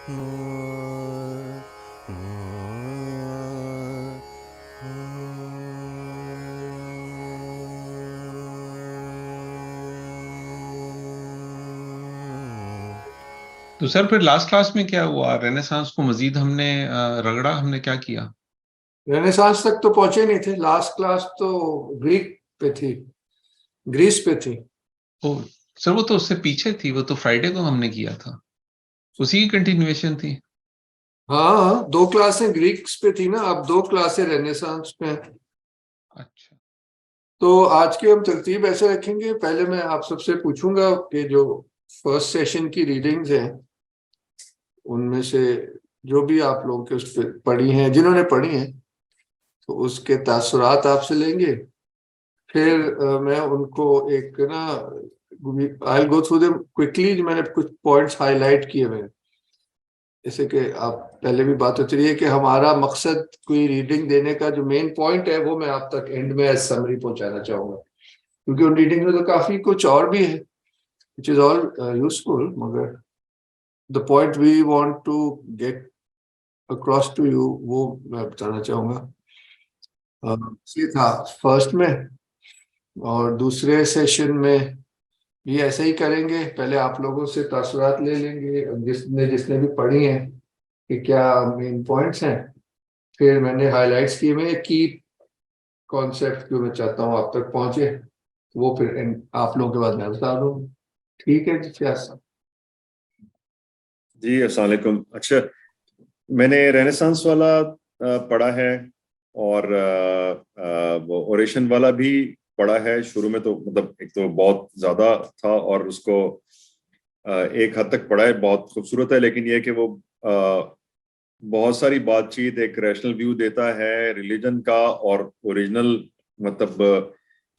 तो सर फिर last class में क्या हुआ? रेनेसांस को मजीद हमने रगड़ा, हमने क्या किया? रेनेसांस तक तो पहुंचे नहीं थे। लास्ट क्लास तो ग्रीक पे थी, ग्रीस पे थी। ओ सर, वो तो उससे पीछे थी, वो तो फ्राइडे को हमने किया था, उसी की कंटिन्यूएशन थी। हाँ, दो क्लासें ग्रीक्स पे थी ना, अब दो क्लासें रेनेसांस पे हैं। अच्छा। तो आज की हम तरतीब ऐसे रखेंगे, पहले मैं आप सबसे पूछूंगा कि जो फर्स्ट सेशन की रीडिंग्स हैं उनमें से जो भी आप लोगों के उस पर पढ़ी हैं, जिन्होंने पढ़ी हैं, तो उसके तासुरात आपसे लेंगे। फिर मैं उनको एक ना, आई गो थ्रू देम क्विकली। मैंने कुछ पॉइंट्स हाईलाइट किए हुए हैं, जैसे कि आप पहले भी बात होती रही है कि हमारा मकसद कोई रीडिंग देने का जो मेन पॉइंट है वो मैं आप तक एंड में एज समरी पहुंचाना चाहूंगा, क्योंकि उन रीडिंग में तो काफी कुछ और भी है विच इज ऑल यूजफुल, मगर the point we want to get across to you वो मैं बताना चाहूंगा। ये था फर्स्ट में, और दूसरे सेशन में भी ऐसे ही करेंगे। पहले आप लोगों से तासुरात ले लेंगे, जिसने जिसने भी पढ़ी हैं कि क्या मेन पॉइंट्स हैं। फिर मैंने हाइलाइट्स किए हुए की कॉन्सेप्ट जो मैं चाहता हूँ आप तक पहुंचे, वो फिर आप लोगों के बाद मैं बता दूँ। ठीक है जी, क्या सब? जी अस्सलाम वालेकुम। अच्छा, मैंने रेनेसांस वाला पढ़ा है, और वो ओरेशन वाला भी पढ़ा है। शुरू में तो मतलब एक तो बहुत ज्यादा था, और उसको एक हद तक पढ़ा है, बहुत खूबसूरत है। लेकिन यह कि वो बहुत सारी बातचीत, एक रैशनल व्यू देता है रिलीजन का, और ओरिजिनल मतलब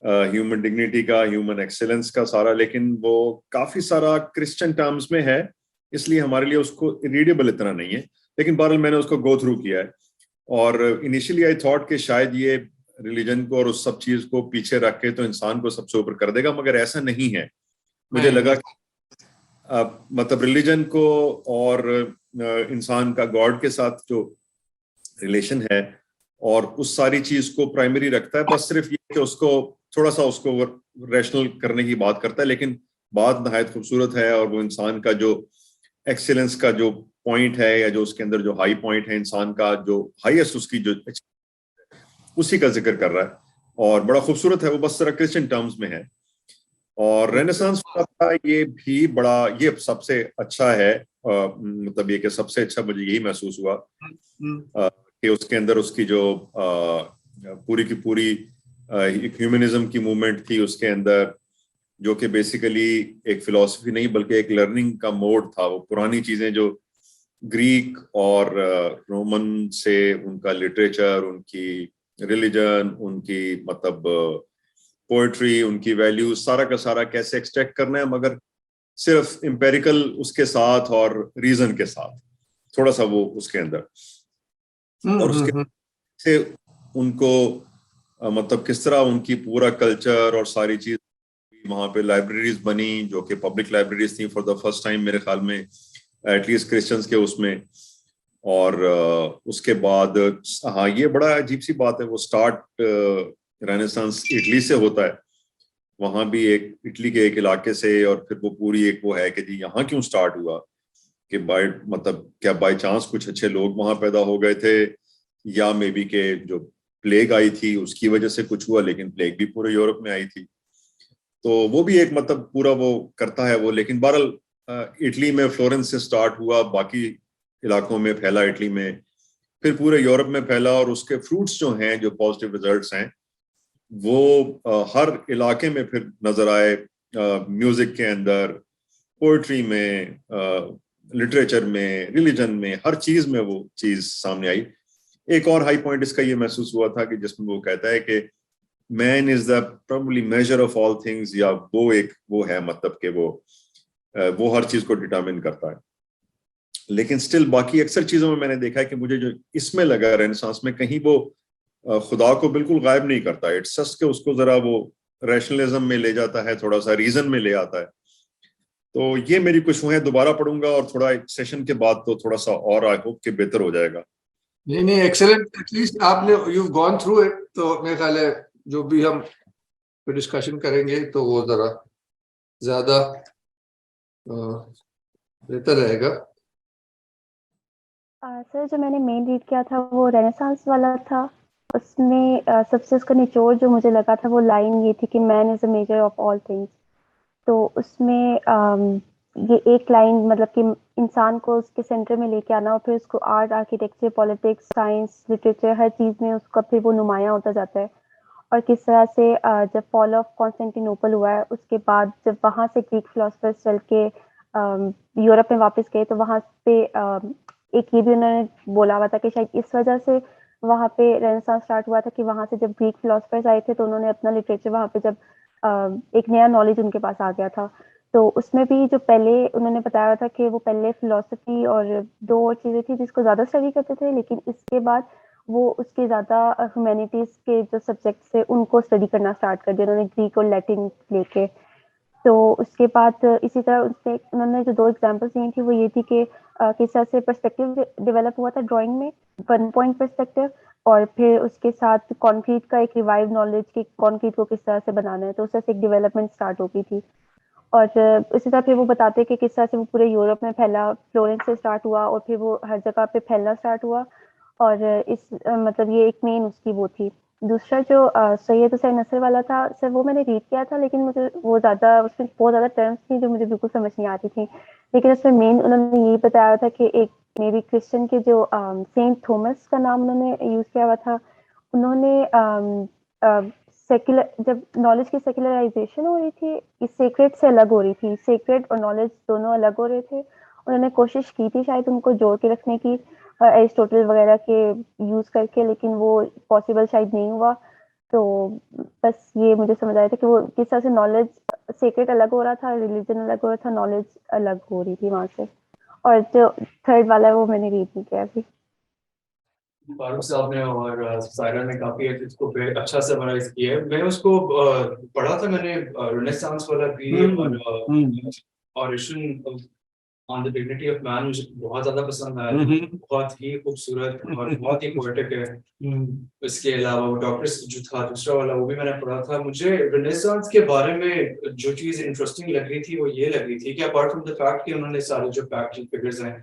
ह्यूमन डिग्निटी का, ह्यूमन एक्सेलेंस का सारा। लेकिन वो काफी सारा क्रिश्चियन टर्म्स में है, इसलिए हमारे लिए उसको रीडेबल इतना नहीं है। लेकिन बहरहाल मैंने उसको गो थ्रू किया है, और इनिशियली आई थॉट कि शायद ये रिलीजन को और उस सब चीज को पीछे रख के तो इंसान को सबसे ऊपर कर देगा, मगर ऐसा नहीं है। मुझे लगा कि मतलब रिलीजन को और इंसान का गॉड के साथ जो रिलेशन है, और उस सारी चीज को प्राइमरी रखता है। बस सिर्फ ये कि उसको थोड़ा सा उसको रैशनल करने की बात करता है, लेकिन बात नहायत खूबसूरत है। और वो इंसान का जो एक्सीलेंस का जो पॉइंट है, या जो उसके अंदर जो हाई पॉइंट है इंसान का, जो हाईएस्ट उसकी जो, उसी का जिक्र कर रहा है, और बड़ा खूबसूरत है। वो बस तरह क्रिश्चियन टर्म्स में है। और रेनेसांस का ये भी बड़ा, ये सबसे अच्छा है। मतलब ये कि सबसे अच्छा मुझे यही महसूस हुआ कि उसके अंदर उसकी जो पूरी की पूरी ह्यूमनिज्म की मूवमेंट थी उसके अंदर, जो कि बेसिकली एक फिलॉसफी नहीं बल्कि एक लर्निंग का मोड था। वो पुरानी चीजें जो ग्रीक और रोमन से, उनका लिटरेचर, उनकी रिलीजन, उनकी मतलब पोएट्री, उनकी वैल्यूज, सारा का सारा कैसे एक्सट्रैक्ट करना है, मगर सिर्फ एम्पेरिकल उसके साथ और रीजन के साथ, थोड़ा सा वो उसके अंदर। और उसके से उनको मतलब किस तरह उनकी पूरा कल्चर और सारी चीज, वहां पे लाइब्रेरीज बनी जो कि पब्लिक लाइब्रेरीज थी फॉर द फर्स्ट टाइम मेरे ख्याल में, एटलीस्ट क्रिश्चियंस के उसमें। और उसके बाद, हाँ ये बड़ा अजीब सी बात है, वो स्टार्ट रेनेसांस इटली से होता है, वहां भी एक इटली के एक इलाके से। और फिर वो पूरी एक वो है कि जी यहाँ क्यों स्टार्ट हुआ, कि बाय मतलब क्या बाय चांस कुछ अच्छे लोग वहां पैदा हो गए थे, या मे बी के जो प्लेग आई थी उसकी वजह से कुछ हुआ। लेकिन प्लेग भी पूरे यूरोप में आई थी, तो वो भी एक मतलब पूरा वो करता है वो। लेकिन बहरहाल इटली में फ्लोरेंस से स्टार्ट हुआ, बाकी इलाकों में फैला, इटली में, फिर पूरे यूरोप में फैला। और उसके फ्रूट्स जो हैं, जो पॉजिटिव रिजल्ट्स हैं, वो हर इलाके में फिर नजर आए। म्यूजिक के अंदर, पोएट्री में, लिटरेचर में, रिलीजन में, हर चीज में वो चीज सामने आई। एक और हाई पॉइंट इसका ये महसूस हुआ था कि जिसमें वो कहता है कि man is the probably measure of all things, या वो एक वो है मतलब कि वो हर चीज को डिटरमिन करता है। लेकिन स्टिल बाकी अक्सर चीजों में मैंने देखा है कि मुझे जो इसमें लगा रेनेसांस में, कहीं वो खुदा को बिल्कुल गायब नहीं करता। इट्स जस्ट के उसको जरा वो रैशनलिज्म में ले जाता है, थोड़ा सा रीजन में ले आता है। तो ये मेरी कुछ हुए, दोबारा पढ़ूंगा और थोड़ा एक सेशन के बाद तो थोड़ा सा और आई होप कि बेहतर हो जाएगा। नहीं, एक्सेलेंट, एटलीस्ट आपने यू गॉन थ्रू इट, तो मेरे ख्याल है जो भी हम डिस्कशन करेंगे तो वो जरा ज्यादा बेहतर रहेगा। सर जो मैंने मेन रीड किया था वो रेनेसांस वाला था। उसमें सबसे उसका निचोड़ जो मुझे लगा था वो लाइन ये थी कि man is a measure of all things. तो उसमें ये एक लाइन मतलब कि इंसान को उसके सेंटर में लेके आना और फिर उसको art, architecture, politics, science, literature, हर चीज़ में उसका फिर वो नुमायाँ होता जाता है। और किस तरह से जब फॉल ऑफ कॉन्स्टेंटिनोपल हुआ है उसके बाद जब वहाँ से ग्रीक फिलोसफर्स चल के यूरोप में वापस गए तो वहाँ पे एक ये भी उन्होंने बोला हुआ था कि शायद इस वजह से वहाँ पे रेनेसांस स्टार्ट हुआ था कि वहाँ से जब ग्रीक फिलोसफर्स आए थे तो उन्होंने अपना लिटरेचर वहाँ पे जब एक नया नॉलेज उनके पास आ गया था। तो उसमें भी जो पहले उन्होंने बताया था कि वो पहले फिलोसफी और दो और चीज़ें थी जिसको ज़्यादा स्टडी करते थे, लेकिन इसके बाद वो उसके ज़्यादा ह्यूमैनिटीज़ के जो सब्जेक्ट्स थे उनको स्टडी करना स्टार्ट कर दिया उन्होंने, ग्रीक और लैटिन लेके। तो उसके बाद इसी तरह उससे उन्होंने जो दो एग्जांपल्स दी थी वो ये थी कि किस तरह से पर्सपेक्टिव डेवलप हुआ था ड्राइंग में, वन पॉइंट पर्सपेक्टिव, और फिर उसके साथ कंक्रीट का एक रिवाइव नॉलेज कि कंक्रीट को किस तरह से बनाना है, तो उस तरह से एक डेवलपमेंट स्टार्ट हो गई थी। और इसी तरह फिर वो बताते हैं कि किस तरह से वो पूरे यूरोप में फैला, फ्लोरेंस से स्टार्ट हुआ और फिर वो हर जगह पे फैलना स्टार्ट हुआ। और इस मतलब ये एक मेन उसकी वो थी। दूसरा जो सैयद हुसैन नसर वाला था सर, वो मैंने रीड किया था लेकिन मुझे वो ज़्यादा उसमें बहुत ज़्यादा टर्म्स थी जो मुझे बिल्कुल समझ नहीं आती थी, लेकिन उसमें मेन उन्होंने यही बताया था कि एक मे बी क्रिश्चियन के जो सेंट थॉमस का नाम उन्होंने यूज़ किया हुआ था। उन्होंने सेक्युलर जब नॉलेज की सेक्युलराइजेशन हो रही थी, इस सेक्रेट से अलग हो रही थी, सेक्रेट और नॉलेज दोनों अलग हो रहे थे। उन्होंने कोशिश की थी शायद उनको जोड़ के रखने की एरिस्टोटल वगैरह के यूज़ करके, लेकिन वो पॉसिबल शायद नहीं हुआ। तो बस ये मुझे समझ आया था कि वो किस तरह से नॉलेज सेक्रेट अलग हो रहा था, रिलीजन अलग हो रहा था, नॉलेज अलग हो रही थी वहाँ से। और जो थर्ड वाला है वो मैंने रीड नहीं किया अभी। फारूक साहब ने और सायरा ने काफी इसको अच्छा समराइज किया है। मैं उसको पढ़ा था मैंने, रेनेसांस वाला भी और on the dignity of man मुझे बहुत ज्यादा पसंद आया, बहुत ही खूबसूरत और बहुत ही पोएटिक है। इसके अलावा वो डॉक्टर्स जो था दूसरा वाला वो भी मैंने पढ़ा था। मुझे रेनेसांस के बारे में जो चीज इंटरेस्टिंग लग रही थी वो ये लग रही थी कि अपार्ट फ्रॉम द फैक्ट कि उन्होंने सारे जो फैक्ट फिगर्स हैं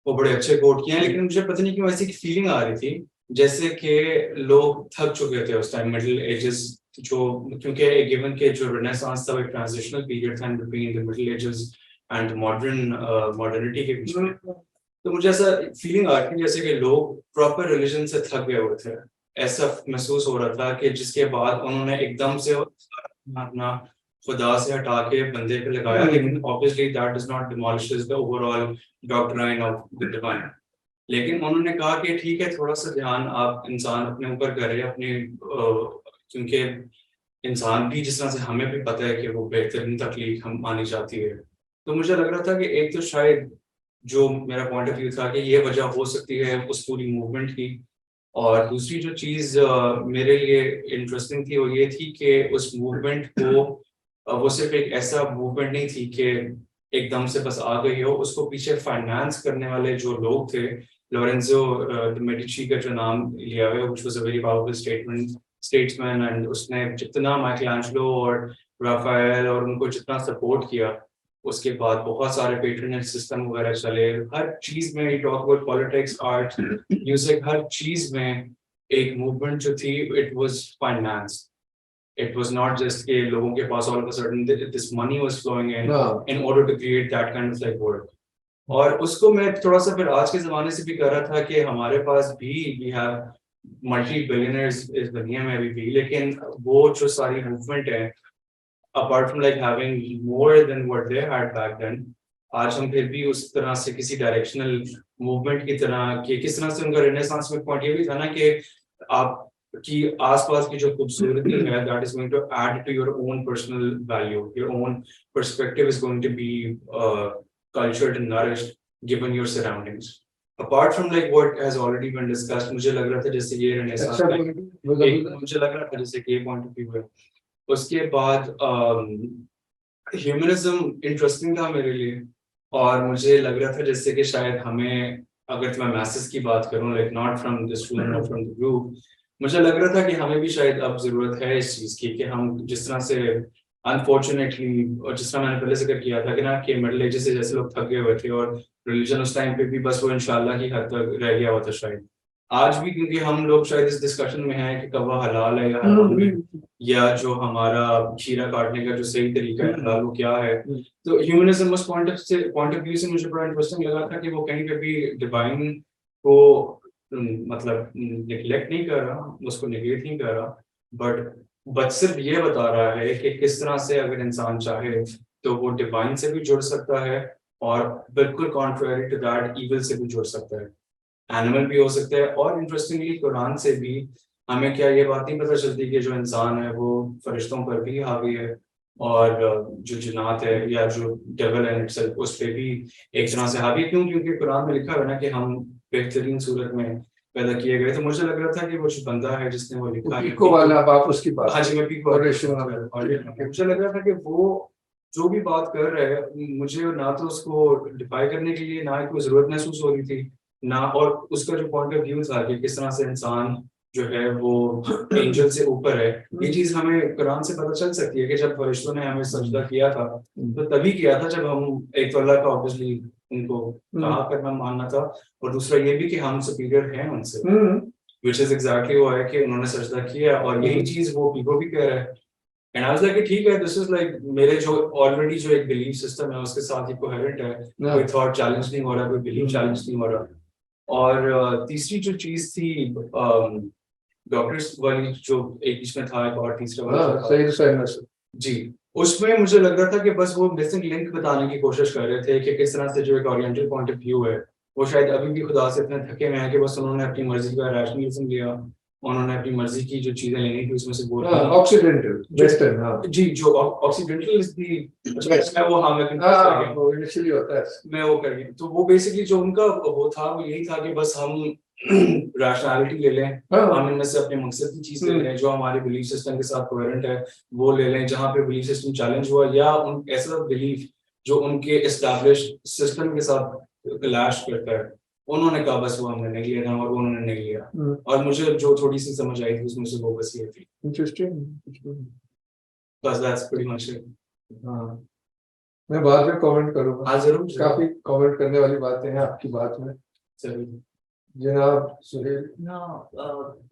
वो बड़े अच्छे कोट किए हैं, लेकिन मुझे पता नहीं क्यों ऐसी की फीलिंग आ रही थी जैसे कि लोग थक चुके थे उस टाइम, मिडिल एजेस जो, क्योंकि गिवन के जो रेनेसांस था वो एक ट्रांजिशनल पीरियड था between the middle ages and modernity के बीच में। तो मुझे ऐसा फीलिंग आ रही थी जैसे कि लोग प्रॉपर रिलीजन से थक गए हुए थे, ऐसा महसूस हो रहा था कि जिसके बाद उन्होंने एकदम से अपना खुदा से हटा के बंदे पे लगाया, लेकिन obviously that does not demolishes the overall doctrine of the divine. लेकिन उन्होंने कहा कि ठीक है, थोड़ा सा ध्यान आप इंसान अपने ऊपर करे, अपने क्योंकि इंसान भी जिस तरह से हमें भी पता है कि वो बेहतरीन तकलीफ हम मानी जाती है। तो मुझे लग रहा था कि एक तो शायद जो मेरा पॉइंट ऑफ व्यू था कि ये वजह हो सकती है उस पूरी मूवमेंट की, और दूसरी जो चीज़ मेरे लिए इंटरेस्टिंग थी वो ये थी कि उस मूवमेंट को वो सिर्फ एक ऐसा मूवमेंट नहीं थी कि एकदम से बस आ गई हो, उसको पीछे फाइनेंस करने वाले जो लोग थे, लोरेंजो द मेडिची का जो नाम लिया हुआ है, which was a very powerful statesman, and उसने जितना माइकलैंजेलो और राफेल और उनको जितना सपोर्ट किया, उसके बाद बहुत सारे पेट्रोनेज सिस्टम वगैरह चले, हर चीज में talk about politics, art, music, हर चीज में एक मूवमेंट जो थी it was financed. It was not just कि लोगों के पास all of a sudden this money was flowing in order to create that kind of like work। और उसको मैं थोड़ा सा फिर आज के जमाने से भी कर रहा था कि हमारे पास भी we have multi billionaires इस दुनिया में अभी भी, लेकिन वो जो सारी मूवमेंट है apart from like having more than what they had back then, आज हम फिर भी उस तरह से किसी डायरेक्शनल मूवमेंट की तरह कि किस तरह से उनका रेनेसांस में पॉइंट ये भी था ना कि आप कि आसपास की जो खूबसूरती है that is going to add to your own personal value, your own perspective is going to be cultured and nourished given your surroundings, apart from like what has already been discussed। मुझे लग रहा था जैसे ये renaissance मुझे लग रहा था जैसे कि ये पॉइंट ऑफ व्यू है। उसके बाद ह्यूमनिज्म इंटरेस्टिंग था मेरे लिए, और मुझे लग रहा था जैसे कि शायद हमें, अगर मैं मैसेज की बात करूं, like not from this room और फ्रॉम द ग्रुप, मुझे लग रहा था कि हमें भी शायद अब जरूरत है इस चीज की, कि हम जिस तरह से अनफॉर्चुनेटली, और जिस तरह मैंने पहले जिक्र किया था कि ना, कि मिडिल एज से जैसे लोग थक गए हुए थे, और रिलीजन उस टाइम पे भी बस वो इंशाल्लाह की हद तक रह गया हुआ था शायद। आज भी क्योंकि हम लोग शायद इस डिस्कशन में हैं कि कब हलाल है या हराम है, या जो हमारा खीरा काटने का जो सही तरीका है हलाल वो क्या है, तो ह्यूमनिज्म उस पॉइंट ऑफ व्यू से मुझे बड़ा इंटरेस्टिंग लगा था कि वो कहीं पे भी डिवाइन को मतलब निगलेक्ट नहीं कर रहा, उसको निगेट नहीं कर रहा, बट सिर्फ ये बता रहा है कि किस तरह से अगर इंसान चाहे तो वो डिवाइन से भी जुड़ सकता है, और बिल्कुल कॉन्ट्रेरी टू दैट इविल से भी जुड़ सकता है, एनिमल भी हो सकता है। और इंटरेस्टिंगली कुरान से भी हमें क्या ये बात नहीं पता चलती कि जो इंसान है वो फरिश्तों पर भी हावी है, और जो जिन्नात है या जो डेविल है इटसेल्फ उस पे भी एक तरह से हावी है। क्यों? क्योंकि कुरान में लिखा है ना कि हम बेहतरीन सूरत में पैदा किए गए। तो मुझे लग रहा था कि वो जो बंदा है जिसने वो लिखा है, पीको वाला, आप उसकी बात, हाँ जी, मैं पीको Oration वाला। मुझे लग रहा था कि वो जो भी बात कर रहा है, मुझे ना तो उसको डिफाई करने के लिए ना कोई जरूरत महसूस हो रही थी ना, और उसका जो पॉइंट ऑफ व्यू था कि किस तरह से इंसान जो है वो एंजल से ऊपर है, ये चीज हमें कुरान से पता चल सकती है कि जब फरिश्तों ने हमें सजदा किया था तो तभी किया था जब हम एक तो अल्लाह का ऑब्वियसली उनको कहा करना मानना था, और दूसरा ये भी कि हम सुपीरियर हैं उनसे, विच इज एग्जैक्टली वो है कि उन्होंने सजदा किया, और यही चीज वो पीको भी कह रहा है। एंड आई वाज लाइक ठीक है, दिस इज लाइक मेरे जो ऑलरेडी जो एक बिलीफ सिस्टम है उसके साथ ही कोहेरेंट है, कोई थॉट चैलेंज नहीं हो रहा, कोई बिलीफ चैलेंज नहीं हो रहा। और तीसरी जो चीज थी डॉक्टर्स वाली, जो एक बीच में था, एक और तीसरा वाला जी, उसमें मुझे लग रहा था कि बस वो मिसिंग लिंक बताने की कोशिश कर रहे थे कि किस तरह से जो एक ओरिएंटल पॉइंट ऑफ व्यू है वो शायद अभी भी खुदा से इतने थके हुए हैं कि बस उन्होंने अपनी मर्जी का रैशनलिज्म लिया, उन्होंने अपनी मर्जी की जो चीजें लेनी थी उसमें से बोल ऑक्सीडेंटल वेस्टर्न, हाँ जी, जो ऑक्सीडेंटल भी मैं वो, हाँ मैं वो इनिशियली होता है, मैं वो कर गया। तो वो बेसिकली जो उनका वो था वो यही था कि बस हम रैशनैलिटी ले लें, हम इनमें से अपने मकसद की चीज ले लें जो हमारे बिलीफ सिस्टम के साथ कोहेरेंट है वो ले लें, जहाँ पे बिलीफ सिस्टम चैलेंज हुआ या उन ऐसा बिलीफ जो उनके एस्टैब्लिश सिस्टम के साथ क्लैश करता है, उन्होंने कहा बस वो हमने नहीं लेना, और उन्होंने नहीं लिया। और मुझे जो थोड़ी सी समझ आई थी उसमें से वो बस ये थी। इंटरेस्टिंग, बस दैट्स प्रीटी मच इट। हाँ मैं बाद में कमेंट करूंगा, हाँ जरूर, काफी कमेंट करने वाली बातें हैं आपकी बात में। जरूर जनाब सुहेल।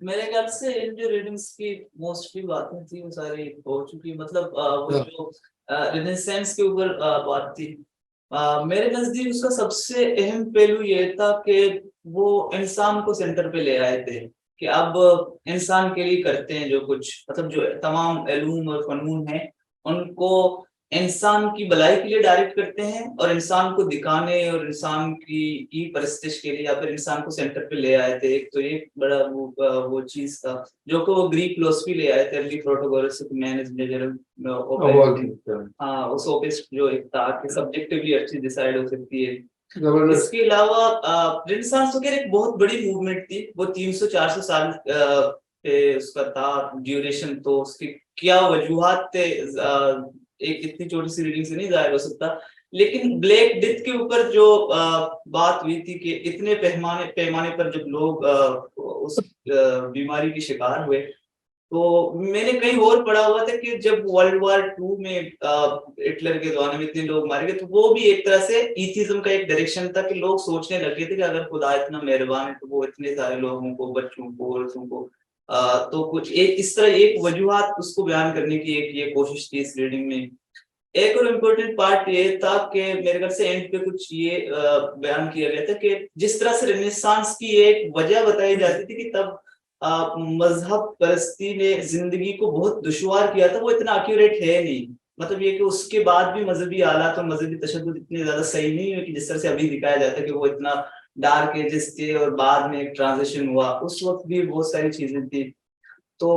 मेरे ख्याल से इन जो रीडिंग्स की मोस्टली बातें थी वो सारी हो चुकी, मतलब वो जो रिनेसेंस के ऊपर बात थी, मेरे नजदीक उसका सबसे अहम पहलू ये था कि वो इंसान को सेंटर पे ले आए थे, कि अब इंसान के लिए करते हैं जो कुछ, मतलब जो तमाम इल्म और फनून हैं उनको इंसान की भलाई के लिए डायरेक्ट करते हैं, और इंसान को दिखाने और इंसान की परस्तिश के लिए या फिर इंसान को सेंटर पे ले आए थे। एक तो ये बड़ा वो चीज था जो को वो ग्रीक फिलॉसफी ले आए थे, अर्ली प्रोटोगोरस मैन इज मेजर, हाँ वो सोफिस्ट जो एक था कि सब्जेक्टिवली हर चीज डिसाइड हो सकती है। इसके अलावा रेनेसांस वगैरह एक बहुत बड़ी मूवमेंट थी, वो 300-400 साल पे उसका था ड्यूरेशन, तो उसकी क्या वजूहात थे एक इतनी छोटी सी रीडिंग से नहीं जाहिर हो सकता, लेकिन ब्लैक डेथ के ऊपर जो बात हुई थी कि इतने पैमाने पर जब लोग उस बीमारी के शिकार हुए, तो मैंने कहीं और पढ़ा हुआ था कि जब वर्ल्ड वॉर 2 में हिटलर के जमाने में इतने लोग मारे गए, तो वो भी एक तरह से एथिज्म का एक डायरेक्शन था कि लोग सोचने लगे थे कि अगर खुदा इतना मेहरबान है तो वो इतने सारे लोगों को, बच्चों को, औरतों को तो कुछ एक इस तरह एक वजूहात उसको बयान करने की एक ये कोशिश थी इस रीडिंग में। एक और इम्पोर्टेंट पार्ट ये था कि मेरे ख्याल से एंड पे कुछ ये बयान किया गया था कि जिस तरह से रेनेसांस की एक वजह बताई जाती थी कि तब मजहब परस्ती ने जिंदगी को बहुत दुश्वार किया था, वो इतना एक्यूरेट है नहीं, मतलब ये कि उसके बाद भी मजहबी हालात और मजहबी तशद्दुद इतने ज्यादा सही नहीं है कि जिस तरह से अभी दिखाया जाता है कि वो इतना डार्क एजेस थे और बाद में एक ट्रांजिशन हुआ, उस वक्त भी बहुत सारी चीजें थी। तो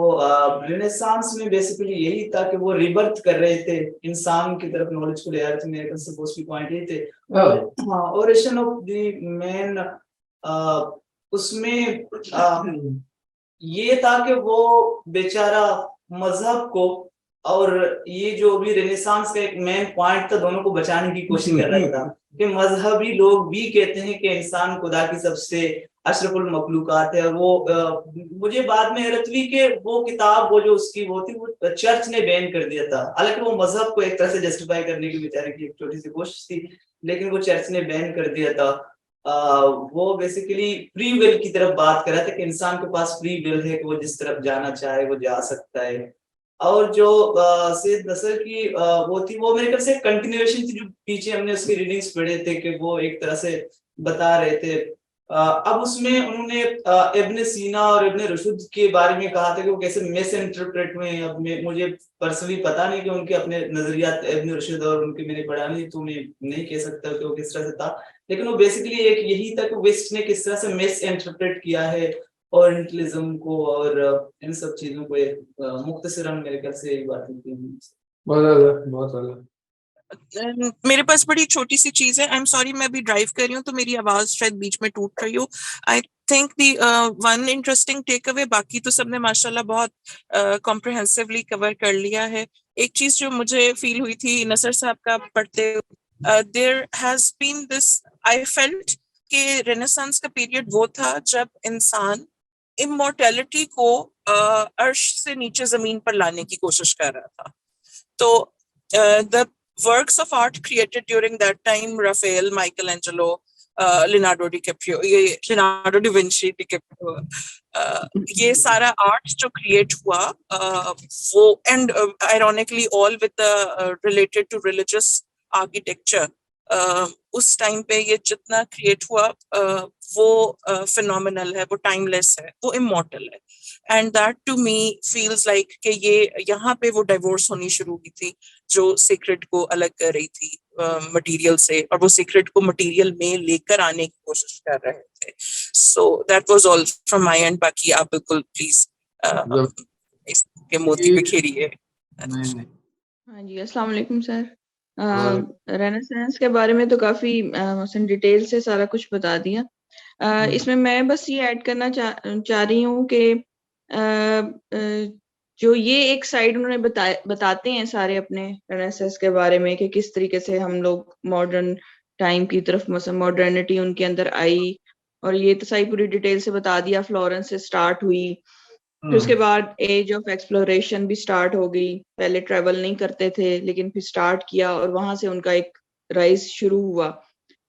रेनेसांस में बेसिकली यही था कि वो रिबर्थ कर रहे थे, इंसान की तरफ नॉलेज को ले आ रहे थे, मेरे मोस्टली पॉइंट यही थे। ओरेशन ऑफ द मैन उसमें ये था कि वो बेचारा मजहब को और ये जो भी रेनेसांस का एक मेन पॉइंट था, दोनों को बचाने की कोशिश कर रहा था कि मजहबी लोग भी कहते हैं कि इंसान खुदा की सबसे अशरफुल मखलूकात है। और वो मुझे बाद में हैरत हुई कि वो किताब, वो जो उसकी वो थी, वो चर्च ने बैन कर दिया था। हालांकि वो मजहब को एक तरह से जस्टिफाई करने की बेचारे की एक छोटी सी कोशिश थी, लेकिन वो चर्च ने बैन कर दिया था। वो बेसिकली फ्री विल की तरफ बात कर रहा था कि इंसान के पास फ्री विल है कि वो जिस तरफ जाना चाहे वो जा सकता है। और जो सैयद नसर की वो थी, वो मेरे ख्याल से कंटिन्यूएशन थी, जो पीछे हमने उसके रीडिंग्स पढ़े थे कि वो एक तरह से बता रहे थे। अब उसमें उन्होंने इब्न सीना और इब्न रुशद के बारे में कहा था कि वो कैसे मिस इंटरप्रेट हुए हैं। अब मुझे पर्सनली पता नहीं कि उनके अपने नजरियात इब्न रुशद और उनके मैंने पढ़ा नहीं, तो मैं नहीं कह सकता कि वो किस तरह से था। लेकिन वो बेसिकली एक यही था कि वेस्ट ने किस तरह से मिस इंटरप्रेट किया है ओरिएंटलिज्म को और इन सब चीजों को। एक मुख्तसरन मेरे ख्याल से यही बात थी। बहुत अलग। मेरे पास बड़ी छोटी सी चीज है। आई एम सॉरी, मैं अभी ड्राइव कर रही हूँ तो मेरी आवाज शायद बीच में टूट रही हो। I think the one interesting take away, बाकी तो सबने माशाल्लाह बहुत कॉम्प्रिहेंसिवली कवर कर लिया है। एक चीज जो मुझे फील हुई थी नसर साहब का पढ़ते, there has been this, I felt कि रेनेसांस का पीरियड वो था जब इंसान इमॉर्टैलिटी को अर्श से नीचे जमीन पर लाने की कोशिश कर रहा था। तो the works of art created during that time, Raphael, Michelangelo, Leonardo DiCaprio, Leonardo da Vinci, DiCaprio, ये सारा आर्ट जो क्रिएट हुआ वो, and ironically all with the related to religious architecture, उस टाइम पे ये जितना क्रिएट हुआ वो फिनोमिनल है, वो टाइमलेस है, वो इमॉर्टल है। And that to me feels like कि ये यहाँ पे वो डाइवोर्स होनी शुरू हुई थी जो सीक्रेट को अलग कर रही थी मटेरियल से, और वो सीक्रेट को मटेरियल में लेकर आने की कोशिश कर रहे थे। So that was all from my and. बाकी आप बिल्कुल प्लीज इसके मोती बिखेरिए। हाँ जी, अस्सलाम वालेकुम सर। रेनेसांस के बारे में तो काफी डिटेल से सारा कुछ बता दिया। इसमें मैं बस ये ऐड करना चाह रही हूँ कि जो ये एक साइड उन्होंने बताते हैं सारे अपने रेनेसांस के बारे में कि किस तरीके से हम लोग मॉडर्न टाइम की तरफ मॉडर्निटी उनके अंदर आई, और ये तो सही पूरी डिटेल से बता दिया। फ्लोरेंस से स्टार्ट हुई, फिर उसके बाद एज ऑफ एक्सप्लोरेशन भी स्टार्ट हो गई। पहले ट्रेवल नहीं करते थे लेकिन फिर स्टार्ट किया और वहां से उनका एक राइज शुरू हुआ।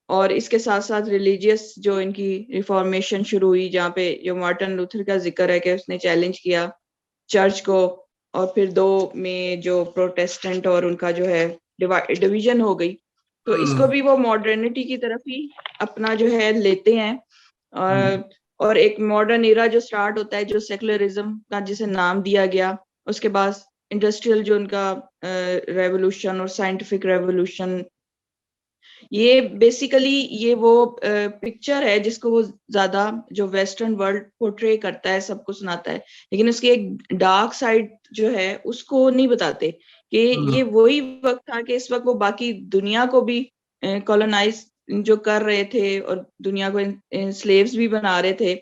और इसके साथ साथ रिलीजियस जो इनकी रिफॉर्मेशन शुरू हुई, जहाँ पे जो मार्टिन लूथर का जिक्र है कि उसने चैलेंज किया चर्च को, और फिर दो में जो प्रोटेस्टेंट और उनका जो है डिवीजन हो गई। तो इसको भी वो मॉडर्निटी की तरफ ही अपना जो है लेते हैं। और एक मॉडर्न एरा जो स्टार्ट होता है, जो सेकुलरिज्म का जिसे नाम दिया गया, उसके बाद इंडस्ट्रियल जो उनका रेवोल्यूशन और साइंटिफिक रेवोल्यूशन, ये बेसिकली ये वो पिक्चर है जिसको वो ज्यादा जो वेस्टर्न वर्ल्ड पोर्ट्रे करता है, सबको सुनाता है, लेकिन उसकी एक डार्क साइड जो है उसको नहीं बताते कि ये वही वक्त था कि इस वक्त वो बाकी दुनिया को भी कॉलोनाइज जो कर रहे थे और दुनिया को स्लेव्स भी बना रहे थे।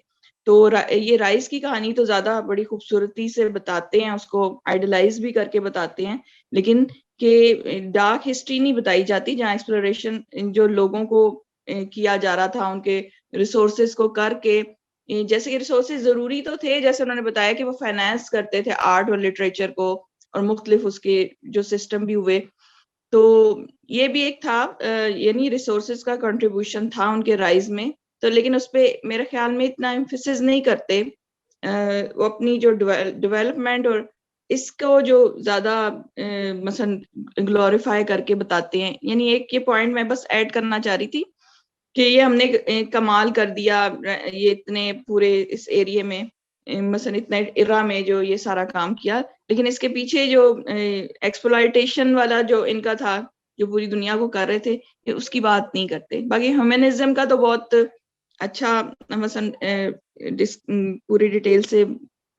तो ये राइस की कहानी तो ज्यादा बड़ी खूबसूरती से बताते हैं, उसको आइडलाइज भी करके बताते हैं, लेकिन कि डार्क हिस्ट्री नहीं बताई जाती, जहाँ एक्सप्लोरेशन जो लोगों को किया जा रहा था उनके रिसोर्सेज को करके। जैसे कि रिसोर्सेज जरूरी तो थे, जैसे उन्होंने बताया कि वो फाइनेंस करते थे आर्ट और लिटरेचर को, और मुख्तलिफ उसके जो सिस्टम भी हुए। तो ये भी एक था, यानी रिसोर्सेज का कंट्रीब्यूशन था उनके राइज में। तो लेकिन उस पर मेरे ख्याल में इतना एम्फेसिस नहीं करते। वो अपनी जो डेवलपमेंट और इसको जो ज्यादा मसलन ग्लोरीफाई करके बताते हैं। यानी एक ये पॉइंट मैं बस ऐड करना चाह रही थी कि ये हमने कमाल कर दिया, ये इतने पूरे इस एरिया में मसलन इतने इरा में जो ये सारा काम किया, लेकिन इसके पीछे जो एक्सप्लॉयटेशन वाला जो इनका था, जो पूरी दुनिया को कर रहे थे, उसकी बात नहीं करते। बाकी ह्यूमनिज्म का तो बहुत अच्छा मसलन पूरी डिटेल से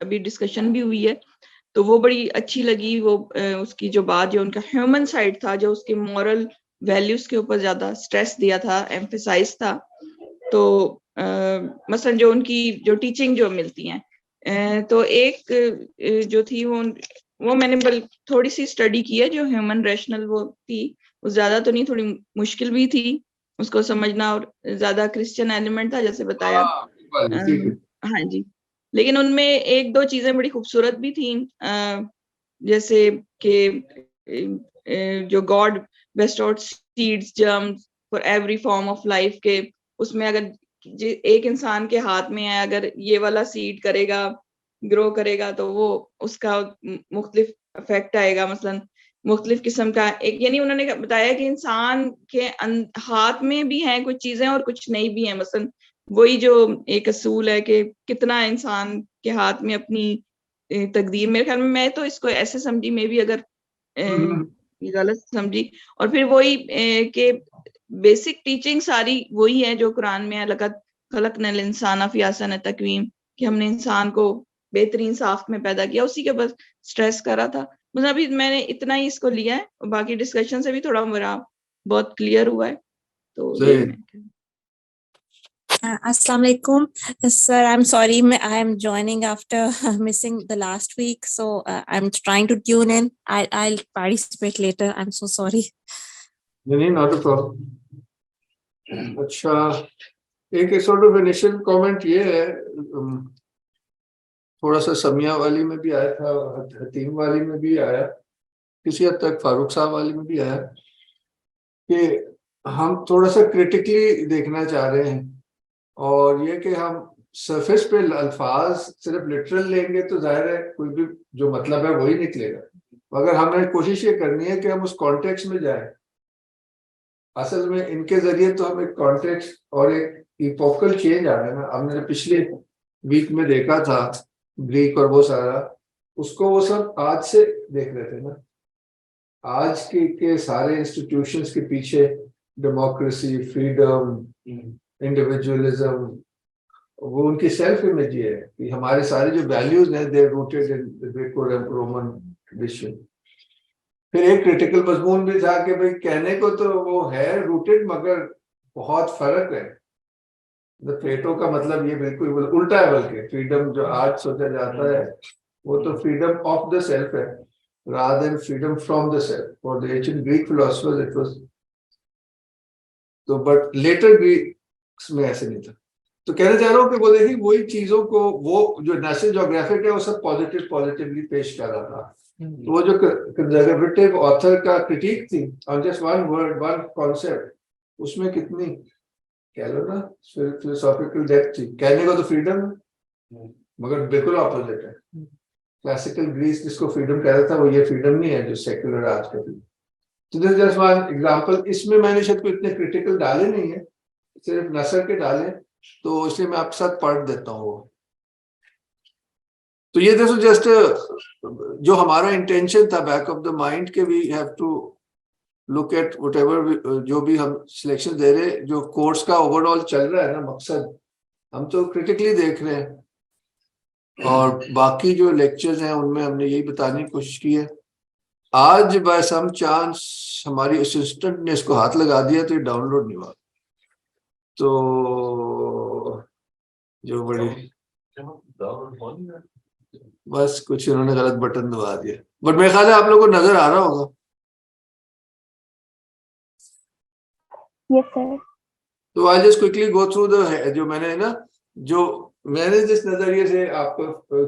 अभी डिस्कशन भी हुई है, तो वो बड़ी अच्छी लगी। वो उसकी जो बात, जो उनका ह्यूमन साइड था, जो उसके मॉरल वैल्यूज के ऊपर ज्यादा स्ट्रेस दिया था, एम्फेसाइज था। तो मसलन जो उनकी जो टीचिंग जो मिलती हैं, तो एक जो थी वो वो मैंने थोड़ी सी स्टडी की है, जो ह्यूमन रैशनल वो थी, वो ज्यादा तो नहीं, थोड़ी मुश्किल भी थी उसको समझना, और ज्यादा क्रिश्चियन एलिमेंट था जैसे बताया। हाँ जी, लेकिन उनमें एक दो चीजें बड़ी खूबसूरत भी थी, जैसे कि जो God bestowed seeds germs for every form of life के, उसमें अगर एक इंसान के हाथ में है, अगर ये वाला सीड करेगा, ग्रो करेगा, तो वो उसका मुख्तलिफ इफेक्ट आएगा, मसलन मुख्तलिफ किस्म का एक, यानी उन्होंने बताया कि इंसान के हाथ में भी है कुछ चीजें और कुछ नहीं भी है। मसलन वही जो एक असूल है कि कितना इंसान के हाथ में अपनी तकदीर, मेरे ख्याल में, मैं तो इसको ऐसे समझी, मे भी अगर गलत समझी, और फिर वही कि बेसिक टीचिंग सारी वही है जो कुरान में है, लक़द खलक़नल इंसान फ़ी अहसन तक़वीम, कि हमने इंसान को बेहतरीन साख्त में पैदा किया, उसी के बस स्ट्रेस करा था। मतलब अभी मैंने इतना ही इसको लिया है, बाकी डिस्कशन से भी थोड़ा मेरा बहुत क्लियर हुआ है, तो Assalamu alaikum. Sir, I'm sorry, I am joining after missing the last week, so I'm trying to tune in. I'll participate later. I'm so sorry. नहीं, not a problem. अच्छा, एक sort of initial comment ये है, थोड़ा सा समिया वाली में भी आया था, हतीम वाली में भी आया, किसी हद तक फारूक साहब वाली में भी आया, कि हम थोड़ा सा क्रिटिकली देखना चाह रहे हैं, और ये कि हम सरफेस पे अल्फाज सिर्फ लिटरल लेंगे तो जाहिर है कोई भी जो मतलब है वही निकलेगा, मगर हमें कोशिश ये करनी है कि हम उस कॉन्टेक्स्ट में जाएं। असल में इनके जरिए तो हम एक कॉन्टेक्स्ट और एक इपोकल चेंज आ रहा है ना। हमने पिछले वीक में देखा था ग्रीक और वो सारा, उसको वो सब आज से देख रहे थे ना। आज के सारे इंस्टीट्यूशंस के पीछे डेमोक्रेसी, फ्रीडम, इंडिविजुअलिज्म, वो उनकी सेल्फ इमेज है कि हमारे सारे जो वैल्यूज हैं they rooted in the Greco Roman tradition. फिर एक क्रिटिकल मजमून भी था कि भाई कहने को तो वो है रूटेड, मगर बहुत फर्क है। द प्लेटो का मतलब ये बिल्कुल उल्टा है, बल्कि फ्रीडम जो आज सोचा जाता है वो तो फ्रीडम ऑफ द सेल्फ है rather than freedom from the self. For the ancient Greek philosophers it was, तो but later Greeks में ऐसे नहीं था। तो कहना चाह रहा हूँ कि वो देखिए वही चीजों को, वो जो नेशनल ज्योग्राफिक है वो सब पॉजिटिवली पेश कर रहा था। तो वो जो कंजर्वेटिव ऑथर का क्रिटिक थी on just one word one concept, उसमें कितनी कह लो ना फिलोसॉफिकल डेप्थ थी। कहने को तो फ्रीडम है मगर बिल्कुल ऑपोजिट है। क्लासिकल ग्रीस जिसको फ्रीडम कह रहा था वो ये फ्रीडम नहीं है जो सेक्युलर आज का। तो दिस जस्ट वन एग्जांपल। इसमें मैंने शायद को इतने क्रिटिकल डाले नहीं है, सिर्फ नसर के डाले, तो इसलिए मैं आपके साथ पढ़ देता हूँ। तो ये देखो जस्ट जो हमारा इंटेंशन था बैक ऑफ द माइंड के we have to look at whatever जो भी हम सिलेक्शन दे रहे, जो कोर्स का ओवरऑल चल रहा है ना मकसद, हम तो क्रिटिकली देख रहे हैं। और बाकी जो लेक्चर्स हैं उनमें हमने यही बताने की कोशिश की है। आज बाय सम चांस हमारी असिस्टेंट ने इसको हाथ लगा दिया तो ये डाउनलोड नहीं हुआ, तो जो बड़ी बस कुछ इन्होंने गलत बटन दबा दिया, बट मेरे ख्याल है आप लोगों को नजर आ रहा होगा। Yes sir. तो I just quickly go through the जो मैंने जिस नजरिए से आपको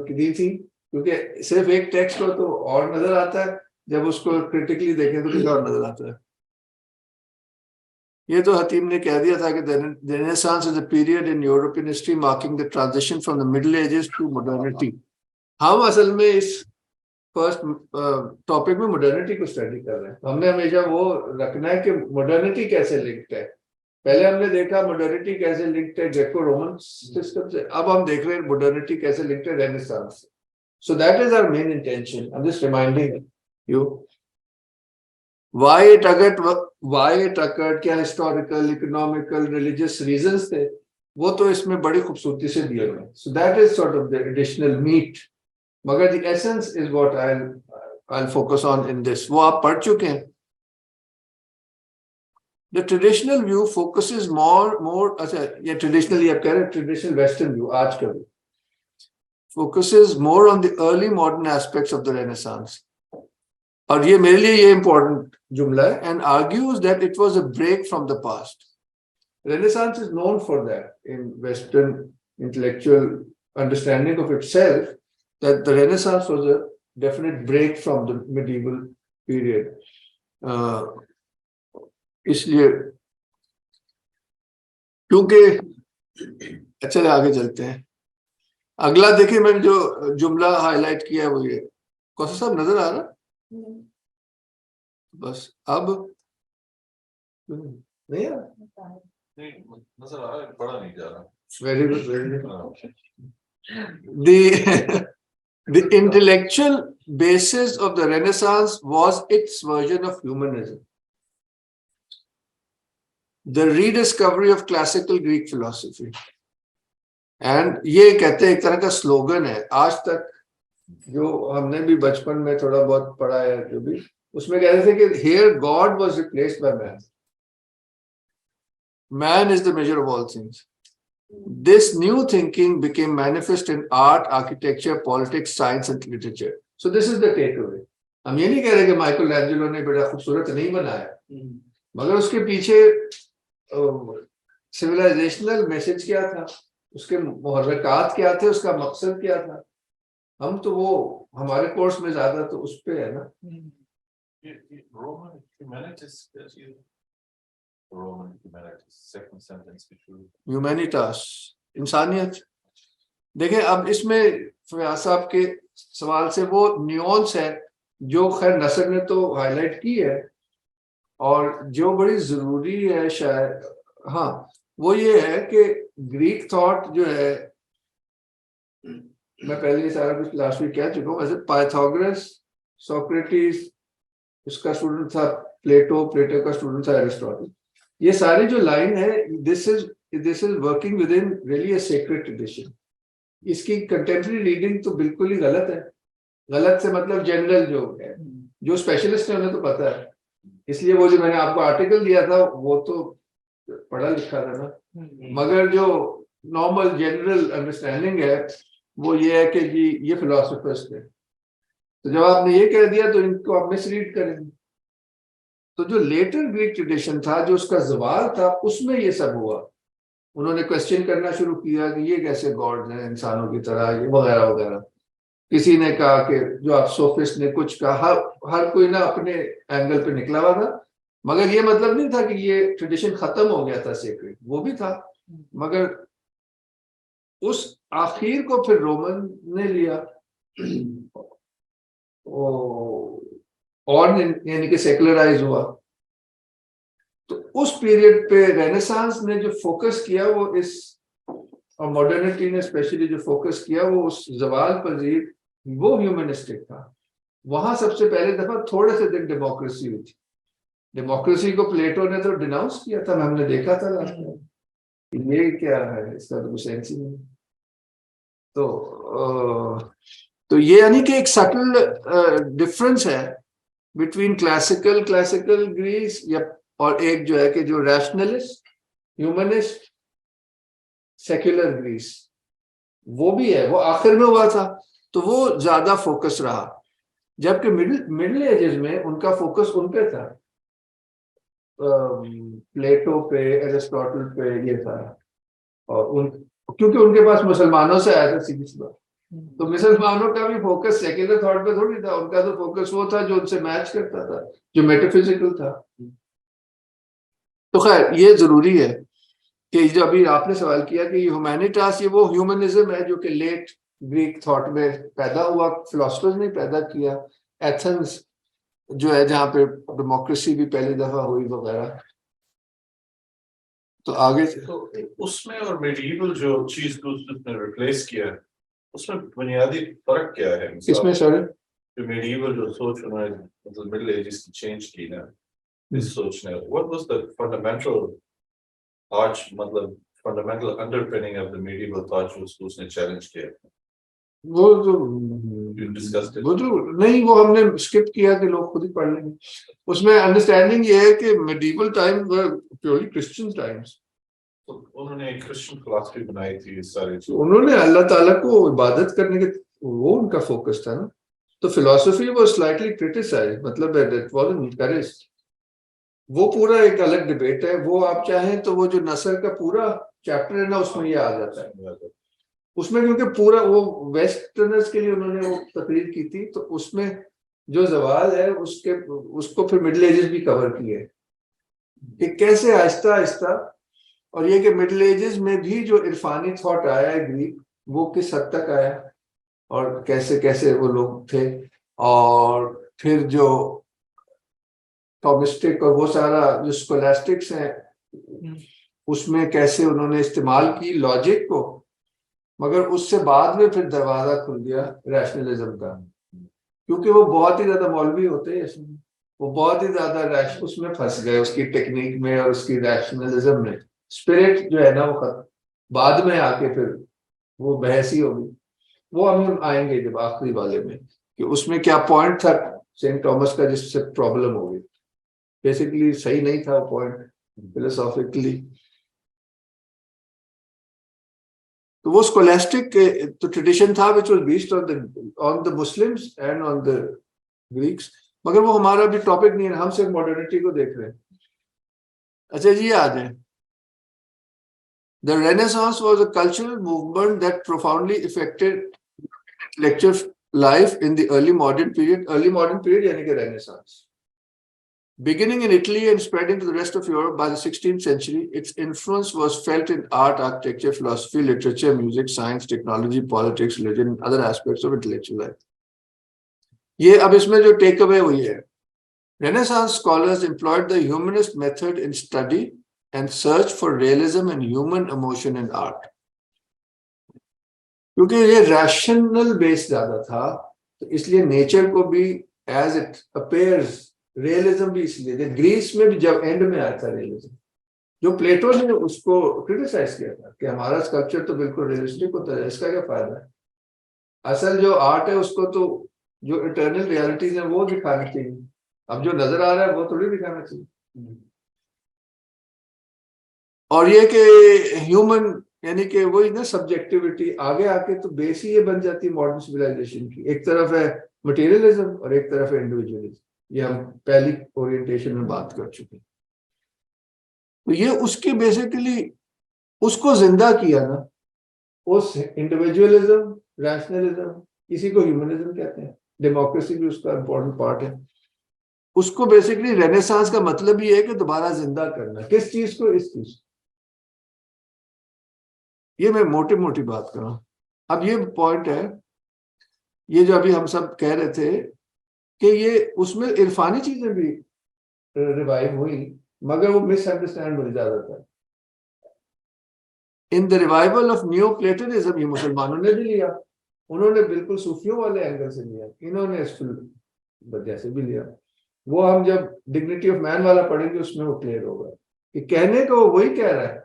दी थी, क्योंकि सिर्फ एक टेक्स्ट को तो और नजर आता है, जब उसको क्रिटिकली देखें तो कुछ और नजर आता है। ये तो हतीम ने कह दिया था कि the Renaissance is a period in European history marking the transition from the Middle Ages to modernity। हम असल में इस फर्स्ट टॉपिक में मॉडर्निटी को स्टडी कर रहे हैं। हमने हमेशा वो रखना है कि मॉडर्निटी कैसे लिंक्ड है। पहले हमने देखा मॉडर्निटी कैसे लिंक्ड है ग्रीको रोमन सिस्टम से, अब हम देख रहे हैं मॉडर्निटी कैसे लिंक्ड है रेनेसांस से। So that is our main intention. I am just reminding you why it occurred, क्या हिस्टोरिकल, इकोनॉमिकल, रिलीजियस रीजंस थे, वो तो इसमें बड़ी खूबसूरती से दिए हुए हैं। So that is sort of the additional meat, मगर the essence is what I will focus on in this. वो आप पढ़ चुके हैं। The traditional view focuses more अच्छा ये ट्रेडिशनली आप कह रहे हैं ट्रेडिशनल वेस्टर्न व्यू आज का भी, focuses more on the early modern aspects of the Renaissance. और ये मेरे लिए ये important जुमला है, and argues that it was a break from the past. Renaissance is known for that in Western intellectual understanding of itself, that the Renaissance was a definite break from the medieval period. इसलिए क्योंकि अच्छा आगे चलते हैं. अगला देखिए, मैंने जो जुमला हाईलाइट किया है वो ये. कौशल साहब नजर आ रहा? बस अब नहीं आ रहा? नजर आ रहा है, पढ़ा नहीं जा रहा. Very good, very good. The intellectual basis of the Renaissance was its version of humanism. The rediscovery of classical Greek philosophy. And ये कहते हैं एक तरह का स्लोगन है. आज तक जो हमने भी बचपन में थोड़ा बहुत पढ़ा है, जो भी उसमें कहते थे कि here God was replaced by man. Man is the measure of all things. This new thinking became manifest in art, architecture, politics, science and literature. So this is the takeaway. हम ये नहीं कह रहे कि माइकल एंजेलो ने बड़ा खूबसूरत नहीं बनाया, मगर उसके पीछे सिविलाइजेशनल मैसेज क्या था, उसके मुहर्रकात क्या थे, उसका मकसद क्या था. हम तो वो हमारे कोर्स में ज्यादा तो उस पे है ना. ह्यूमैनिटास, इंसानियत. देखें अब इसमें फयाज साहब के सवाल से वो न्यूअंस है जो खैर नसर ने तो हाईलाइट की है, और जो बड़ी जरूरी है शायद, हाँ, वो ये है कि ग्रीक थॉट जो है, मैं पहले सारा कुछ लास्ट वीक कह चुका हूँ. वैसे पाइथागोरस, सोक्रेटिस उसका स्टूडेंट था, प्लेटो का स्टूडेंट था एरिस्टोटल. ये सारी जो लाइन है, this is working with in really a sacred tradition. इसकी कंटेम्प्रेरी रीडिंग तो बिल्कुल ही गलत है. गलत से मतलब जनरल जो है, जो स्पेशलिस्ट है उन्हें तो पता है. इसलिए वो जो मैंने आपको आर्टिकल दिया था वो तो पढ़ा लिखा था ना, मगर जो नॉर्मल जनरल अंडरस्टैंडिंग है वो ये है कि जी ये फिलोसोफर्स थे. तो जब आपने ये कह दिया तो इनको आप मिसरीड करेंगे. तो जो लेटर ग्रीक ट्रेडिशन था, जो उसका ज़वाल था, उसमें ये सब हुआ. उन्होंने क्वेश्चन करना शुरू किया कि ये कैसे गॉड्स हैं इंसानों की तरह, ये वगैरह वगैरह. किसी ने कहा कि जो आप सोफिस्ट ने कुछ कहा, हर कोई ना अपने एंगल पे निकला हुआ था. मगर ये मतलब नहीं था कि ये ट्रेडिशन खत्म हो गया था सेक्रेड, वो भी था, मगर उस आखिर को फिर रोमन ने लिया और यानी कि सेकुलराइज हुआ. तो उस पीरियड पे रेनेसांस ने जो फोकस किया वो इस, और मॉडर्निटी ने स्पेशली जो फोकस किया वो उस ज़वाल पजीर, वो ह्यूमनिस्टिक था. वहां सबसे पहले दफा थोड़े से दिन डेमोक्रेसी हुई थी. डेमोक्रेसी को प्लेटो ने तो डिनाउंस किया था, हमने देखा था लास्ट में. ये क्या है, इसका तो कुछ सेंस ही नहीं. तो ये यानी कि एक सटल डिफरेंस है बिटवीन क्लासिकल ग्रीस या, और एक जो है कि जो रैशनलिस्ट, ह्यूमनिस्ट, सेक्युलर ग्रीस, वो भी है. वो आखिर में हुआ था तो वो ज्यादा फोकस रहा, जबकि मिडिल एजेस में उनका फोकस उन पे था, प्लेटो पे, एरिस्टोटल पे, ये था. और क्योंकि उनके पास मुसलमानों से आया था सीधी सी बात, तो मुसलमानों का भी फोकस सेक्युलर थॉट पे थोड़ी था. उनका तो फोकस वो था जो उनसे मैच करता था, जो मेटाफिजिकल था. तो खैर ये जरूरी है कि जो अभी आपने सवाल किया कि ह्यूमैनिटास, ये वो ह्यूमनिज्म है जो कि लेट ग्रीक थॉट में पैदा हुआ. फिलोसफर्स ने पैदा किया. एथेंस जो है जहाँ पे डेमोक्रेसी भी पहली दफा हुई वगैरह. तो आगे तो उसमें और मेडिवल जो चीज को उसने रिप्लेस किया, उसमें बुनियादी फर्क क्या है? इसमें सर जो मेडिवल जो सोच उन्होंने मतलब मिडिल एजेस की चेंज की ना, इस सोच ने, what was the fundamental arch, मतलब fundamental underpinning of the medieval thought जो उसने चैलेंज किया? वो जो नहीं, वो हमने स्किप किया कि लोग खुद ही पढ़ लेंगे. उसमें अंडरस्टैंडिंग ये है कि मेडिवल टाइम वर प्योरली क्रिश्चियन टाइम्स. तो उन्होंने एक क्रिश्चियन फिलॉसफी बनाई थी इस सारे चीज। उन्होंने अल्लाह ताला को इबादत करने के, वो उनका फोकस था ना। तो फिलॉसफी वाज स्लाइटली क्रिटिसाइज्ड, मतलब इट वाजंट एनकरेज्ड। वो पूरा एक अलग डिबेट है। वो आप चाहें तो वो जो नसर का पूरा चैप्टर है ना, उसमें ये आ जाता है। उसमें क्योंकि पूरा वो वेस्टर्नर्स के लिए उन्होंने वो तकरीर की थी, तो उसमें जो जवाल है उसको फिर मिडिल एजेस भी कवर किए कि कैसे आहिस्ता आहिस्ता, और ये कि मिडिल एजेस में भी जो इरफानी थॉट आया है ग्रीक, वो किस हद तक आया और कैसे कैसे वो लोग थे। और फिर जो थॉमिस्टिक और वो सारा जो स्कोलास्टिक्स हैं, उसमें कैसे उन्होंने इस्तेमाल की लॉजिक को, मगर उससे बाद में फिर दरवाजा खुल गया रैशनलिज्म का, क्योंकि वो बहुत ही ज्यादा मौलवी होते हैं इसमें, वो बहुत ही ज्यादा उसमें फंस गए, उसकी टेक्निक में और उसकी रैशनलिज्म में। स्पिरिट जो है ना, वो बाद में आके फिर वो बहस ही होगी। वो हम आएंगे जब आखिरी वाले में कि उसमें क्या पॉइंट था सेंट थॉमस का जिससे प्रॉब्लम हो गई। बेसिकली सही नहीं था वो पॉइंट फिलोसॉफिकली। तो वो स्कोलास्टिक तो ट्रेडिशन था which was based on the Muslims and on the Greeks, मगर वो हमारा भी टॉपिक नहीं है, हम सिर्फ मॉडर्निटी को देख रहे हैं। अच्छा जी, आ जाए। The Renaissance was a cultural movement that profoundly affected intellectual life in the early modern period. Early modern period यानी कि Renaissance. Beginning in Italy and spreading to the rest of Europe by the 16th century, its influence was felt in art, architecture, philosophy, literature, music, science, technology, politics, religion, and other aspects of intellectual life. ये अब इसमें जो take away हुई है, Renaissance scholars employed the humanist method in study and search for realism and human emotion in art. क्योंकि ये rational base ज्यादा था, तो इसलिए नेचर को भी एज इट अपेयर्स, रियलिज्म भी इसलिए ग्रीस में भी जब एंड में आया था रियलिज्म, जो प्लेटो ने उसको क्रिटिसाइज किया था कि हमारा स्कल्पचर तो बिल्कुल रियलिस्टिक होता है, इसका क्या फायदा है। असल जो आर्ट है उसको तो जो इटर्नल रियलिटीज है वो दिखानी चाहिए, अब जो नजर आ रहा है वो थोड़ी दिखाना चाहिए। और ये कि ह्यूमन यानी कि वही ना सब्जेक्टिविटी आगे आके तो बेस ही ये बन जाती है मॉडर्न सिविलाइजेशन की। एक तरफ है मटेरियलिज्म और एक तरफ है इंडिविजुअलिज्म, ये हम पहली ओरिएंटेशन में बात कर चुके हैं। तो ये उसकी बेसिकली उसको जिंदा किया ना, उस इंडिविजुअलिज्म, रैशनलिज्म, इसी को ह्यूमनिज्म कहते हैं, डेमोक्रेसी भी उसका इंपॉर्टेंट पार्ट है। उसको बेसिकली रेनेसांस का मतलब ये है कि दोबारा जिंदा करना। किस चीज को? इस चीज। ये मैं मोटी मोटी बात कर रहा हूं। अब ये पॉइंट है, ये जो अभी हम सब कह रहे थे कि ये उसमें इरफानी चीजें भी रिवाइव हुई, मगर वो मिसअंडरस्टैंड हो जाता है। In the revival of new Platonism, ये मुसलमानों ने भी लिया, उन्होंने बिल्कुल सूफियों वाले एंगल से लिया, इन्होंने इस वजह से भी लिया। वो हम जब डिग्निटी ऑफ मैन वाला पढ़ेंगे उसमें वो क्लियर होगा कि कहने को वही कह रहा है,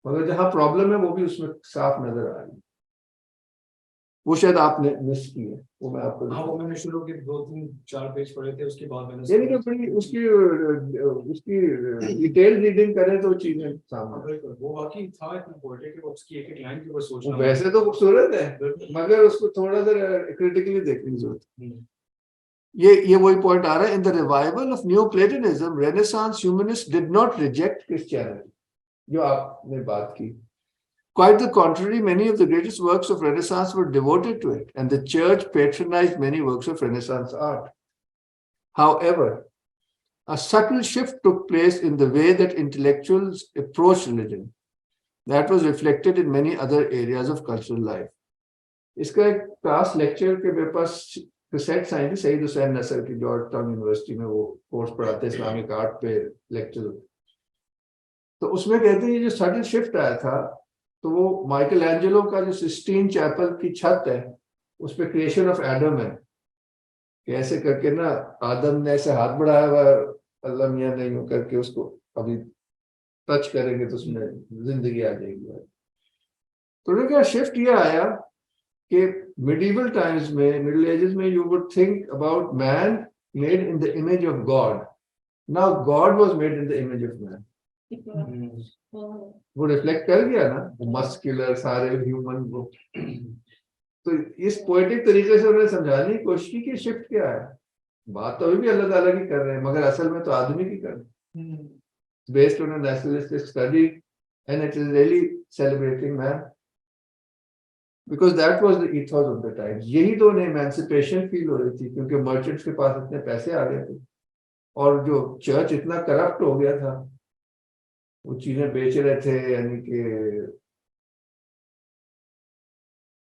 मगर जहां प्रॉब्लम है वो भी उसमें साफ नजर आ रही है। वो शायद आपने मिस की है, वो मैं आपको वो मैंने शुरू के 2-3-4 पेज पढ़े थे, उसके बाद मैंने यानी कि उसकी डिटेल रीडिंग करें तो चीजें सामने। वो वाकई था इतना पोएटिक कि उसकी एक एक लाइन के ऊपर सोचना, वैसे तो खूबसूरत है मगर उसको थोड़ा सा क्रिटिकली देखने की जरूरत है। ये वही पॉइंट आ रहा है। In the revival of new Platonism, renaissance humanist did not reject Christianity, जो आपने बात की। Quite the contrary, many of the greatest works of Renaissance were devoted to it, and the church patronized many works of Renaissance art. However, a subtle shift took place in the way that intellectuals approached religion. That was reflected in many other areas of cultural life. इसका एक class lecture के मेरे पास cassettes आई थी सईद हुसैन नसर की, George town university में वो course पढ़ाते हैं इस्लामिक आर्ट पे लेक्चर। तो उसमें कहते हैं ये जो सडन शिफ्ट आया था, तो वो माइकल एंजेलो का जो सिस्टीन चैपल की छत है उस पे क्रिएशन ऑफ एडम है, कैसे करके ना आदम ने ऐसे हाथ बढ़ाया हुआ, अल्लाह मियां ने यूं करके उसको अभी टच करेंगे तो उसमें जिंदगी आ जाएगी। तो क्या शिफ्ट ये आया कि मिडिवल टाइम्स में, मिडिल एजेस में, you would think about man made in the image of God. Now God was made in the image of man. वो रिफ्लेक्ट कर गया ना, मस्कुलर सारे ह्यूमन को। तो इस पोएटिक तरीके से उन्होंने समझाने की कोशिश की कि शिफ्ट क्या है। बात तो अभी भी अल्लाह ताला की कर रहे हैं, मगर असल में तो आदमी की कर रहे हैं, based on a naturalistic study, and it is really celebrating man, because that was the ethos of the time. यही तो उन्हें एमेंसिपेशन फील हो रही थी, क्योंकि मर्चेंट्स के पास इतने पैसे आ गए थे और जो चर्च इतना करप्ट हो गया था, वो चीजें बेच रहे थे, यानी कि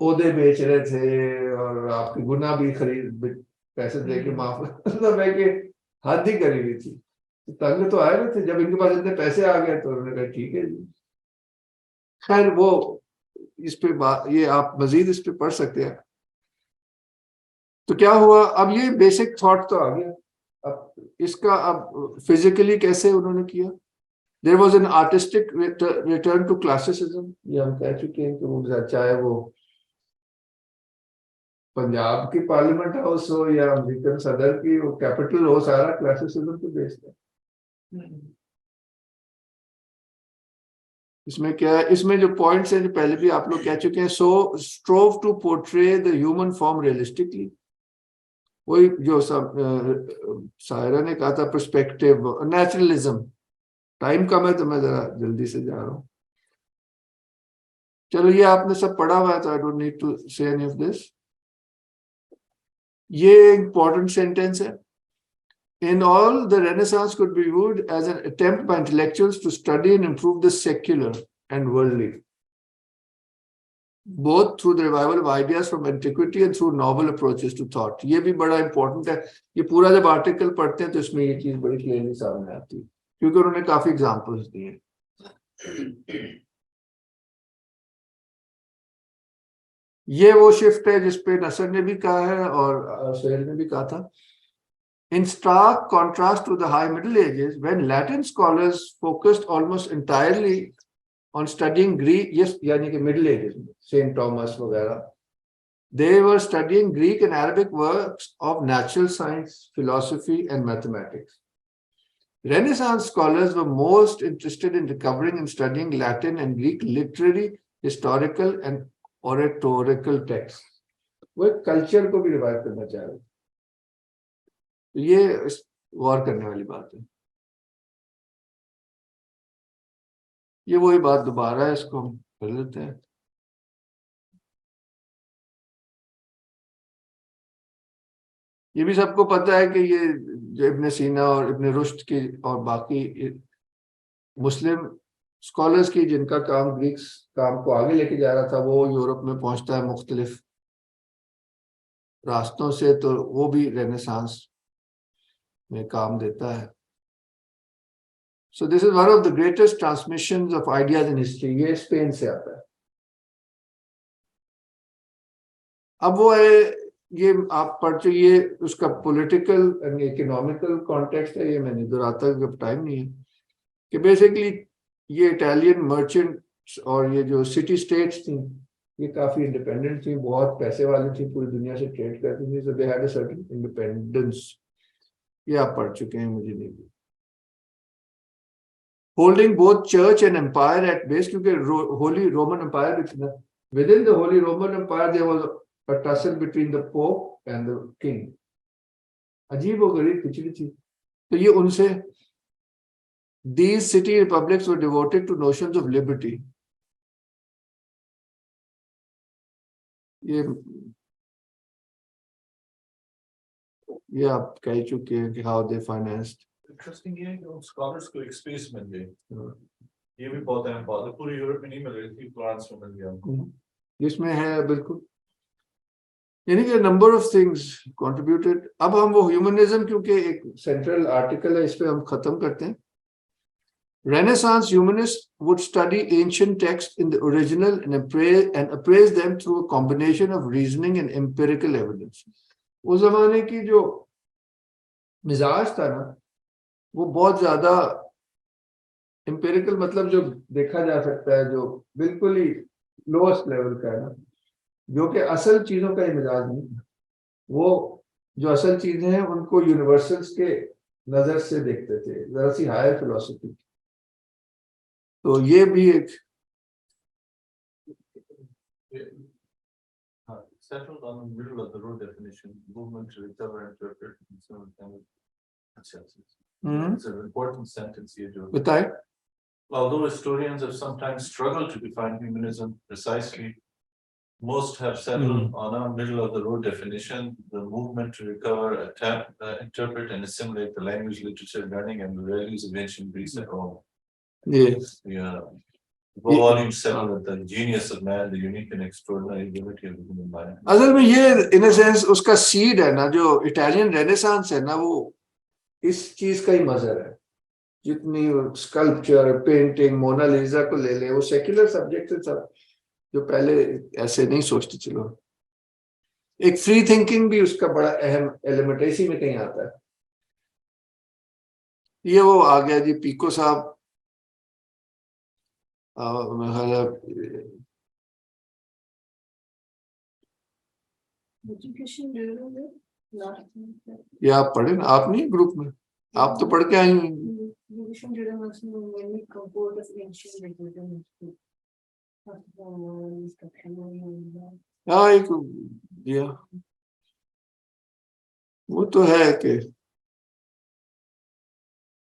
पौधे बेच रहे थे और आपके गुना भी खरीद पैसे दे के माफ, मतलब है कि हद ही करी हुई थी। तो तंग तो आए रहे थे, जब इनके पास इतने पैसे आ गए तो उन्होंने कहा ठीक है जी। खैर वो इस पे बात, ये आप मजीद इस पे पढ़ सकते हैं। तो क्या हुआ, अब ये बेसिक थॉट तो आ गया, अब इसका अब फिजिकली कैसे उन्होंने किया। There was an artistic return to classicism, ये हम कह चुके हैं कि वो चाहे वो पंजाब की पार्लियामेंट हाउस हो या अमेरिकन सदर की वो कैपिटल हो, सारा क्लासिसिज्म पे बेस्ड है। इसमें क्या है, इसमें जो पॉइंट्स हैं जो पहले भी आप लोग कह चुके हैं, so strove to portray the human form realistically, वही जो सब सायरा ने कहा था, पर्सपेक्टिव, नेचुरलिज्म। टाइम कम है तो मैं जरा जल्दी से जा रहा हूँ। चलो ये आपने सब पढ़ा हुआ है तो आई डोंट नीड टू से एनी ऑफ दिस। ये इंपॉर्टेंट सेंटेंस है। In all, the Renaissance could be viewed as an attempt by intellectuals to study and improve the secular and worldly, both through the revival of ideas from antiquity and through novel approaches to thought. ये भी बड़ा important है। ये पूरा जब article पढ़ते हैं तो इसमें ये चीज बड़ी क्लियरली सामने आती है, क्योंकि उन्होंने काफी एग्जांपल्स दिए। ये वो शिफ्ट है जिसपे नसर ने भी कहा है और सोहेल ने भी कहा था। In stark contrast to the High Middle Ages, when Latin scholars focused almost entirely on studying Greek, yes, यानी कि Middle Ages, Saint Thomas वगैरह, they were studying Greek and Arabic works of natural science, philosophy, and mathematics. Renaissance scholars were most interested in recovering and studying Latin and Greek literary, historical, and oratorical texts. वो culture को भी revive करना चाह रहे थे। ये गौर करने वाली बात है। ये वही बात दोबारा है, इसको हम कर लेते हैं। ये भी सबको पता है कि ये जो इब्न सीना और इब्न रुश्द की और बाकी मुस्लिम स्कॉलर्स की जिनका काम ग्रीक काम को आगे लेके जा रहा था, वो यूरोप में पहुंचता है मुख्तलिफ रास्तों से, तो वो भी रेनेसांस में काम देता है। So this is one of the greatest transmissions of ideas in history. ये स्पेन से आता है। अब वो है, ये आप पढ़ चुके, ये उसका पॉलिटिकल एंड इकोनॉमिकल कॉन्टेक्स्ट है, ये मैंने दोहराता जब टाइम नहीं है, कि बेसिकली ये इटालियन मर्चेंट्स और ये जो सिटी स्टेट्स थी, ये काफी इंडिपेंडेंट थी, बहुत पैसे वाली थी, पूरी दुनिया से ट्रेड करती थी, so they had a certain independence. ये आप पढ़ चुके हैं, मुझे नहीं। Holding both church and empire at base, क्योंकि Holy Roman Empire within the Holy Roman Empire there was a tussle between the pope and the king. अजीब और गरीब खिचड़ी थी। तो ये उनसे, these city republics were devoted to notions of liberty. ये आप कह चुके हैं कि हाउ दे फाइनेंस्ड। इंटरेस्टिंग ये है कि उन स्कॉलर्स को एक स्पेस मिल गई, ये भी बहुत अहम बात है। पूरी यूरोप में नहीं मिल रही थी, फ्रांस में मिल गया उनको। इसमें है बिल्कुल, यानी कि नंबर ऑफ थिंग्स कंट्रीब्यूटेड। अब हम वो ह्यूमनिज्म, क्योंकि एक सेंट्रल आर्टिकल है, इस पे हम खत्म करते हैं। Renaissance humanists would study ancient texts in the original and appraise them through a combination of reasoning and empirical evidence. उस जमाने की जो मिजाज था ना, वो बहुत ज्यादा एम्पिरिकल, मतलब जो देखा जा सकता है, जो बिल्कुल ही लोएस्ट लेवल का है ना, जो कि असल चीजों का ही मिजाज नहीं। वो जो असल चीजें हैं उनको यूनिवर्सल्स के नजर से देखते थे, जरा सी हायर फिलोसफी। तो ये भी एक Settled on the middle of the road definition, movement to recover and interpret. It's an important sentence here, Joe. बताए। Although historians have sometimes struggled to define humanism precisely, most have settled on a middle of the road definition, the movement to recover, interpret and assimilate the language, literature, learning and the values of ancient Greece and Rome. ये The volume settled the genius of man, the unique and extraordinary ability of the human mind. असल में ये इन a sense उसका seed है ना, जो Italian renaissance है ना, वो इस चीज का ही मजर है। जितनी स्कल्पचर, पेंटिंग, मोनालिसा को ले ले, वो सेक्युलर सब्जेक्ट है सब, जो पहले ऐसे नहीं सोचते। चलो एक फ्री थिंकिंग भी उसका बड़ा अहम एलिमेंट इसी में कहीं आता है। ये वो आ गया जी पिको साहब, ये आप पढ़े ना, आप नहीं ग्रुप में, आप तो पढ़ के आई हैं। हाँ एक दिया, वो तो है कि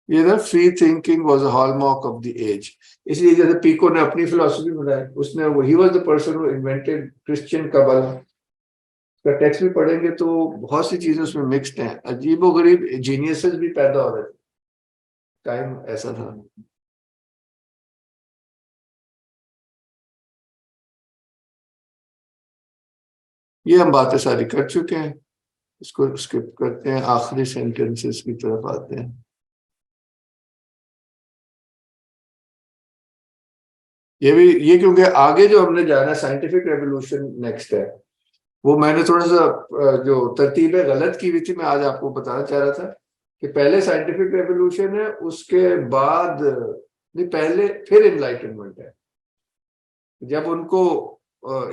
ये ना free thinking was a hallmark of the age. इसलिए जैसे पिको ने अपनी फिलॉसफी बनाई, उसने वो ही was the person who invented Christian Kabbalah का टेक्स्ट भी पढ़ेंगे तो बहुत सी चीजें उसमें मिक्स्ड हैं, अजीबोगरीब जीनियसेस भी पैदा हो रहे थे, टाइम ऐसा था। ये हम बातें सारी कर चुके हैं, इसको स्किप करते हैं, आखिरी सेंटेंसेस की तरफ आते हैं। ये क्योंकि आगे जो हमने जाना साइंटिफिक रेवोल्यूशन नेक्स्ट है, वो मैंने थोड़ा सा जो तरतीबें गलत की हुई थी, मैं आज आपको बताना चाह रहा था कि पहले साइंटिफिक रेवोल्यूशन है, उसके बाद नहीं, पहले फिर एनलाइटनमेंट है। जब उनको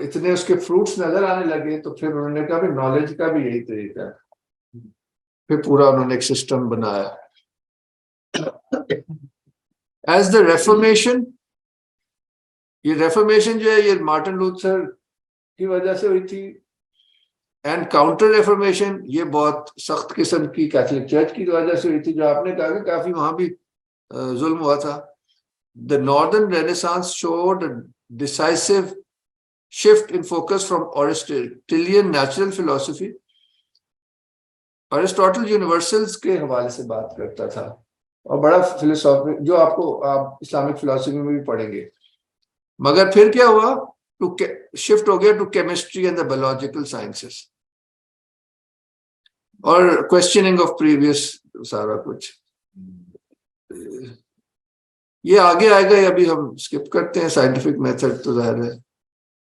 इतने उसके फ्रूट्स नजर आने लगे तो फिर उन्होंने कहा भी नॉलेज का भी यही तरीका है, फिर पूरा उन्होंने एक सिस्टम बनाया। एज द रेफॉर्मेशन, ये रेफॉर्मेशन जो है ये मार्टिन लूथर की वजह से हुई थी, एंड काउंटर रेफॉर्मेशन ये बहुत सख्त किस्म की कैथोलिक चर्च की वजह से हुई थी, जो आपने कहा कि काफी वहां भी जुल्म हुआ था। The northern renaissance showed decisive shift in focus from Aristotelian natural philosophy, Aristotle universals के हवाले से बात करता था, और बड़ा फिलोसॉफी जो आपको आप इस्लामिक फिलोसफी में भी पढ़ेंगे। मगर फिर क्या हुआ, टू शिफ्ट हो गया to chemistry and the biological sciences, और क्वेश्चनिंग ऑफ प्रीवियस सारा कुछ। ये आगे आएगा, ये अभी हम स्किप करते हैं। साइंटिफिक मेथड तो जाहिर है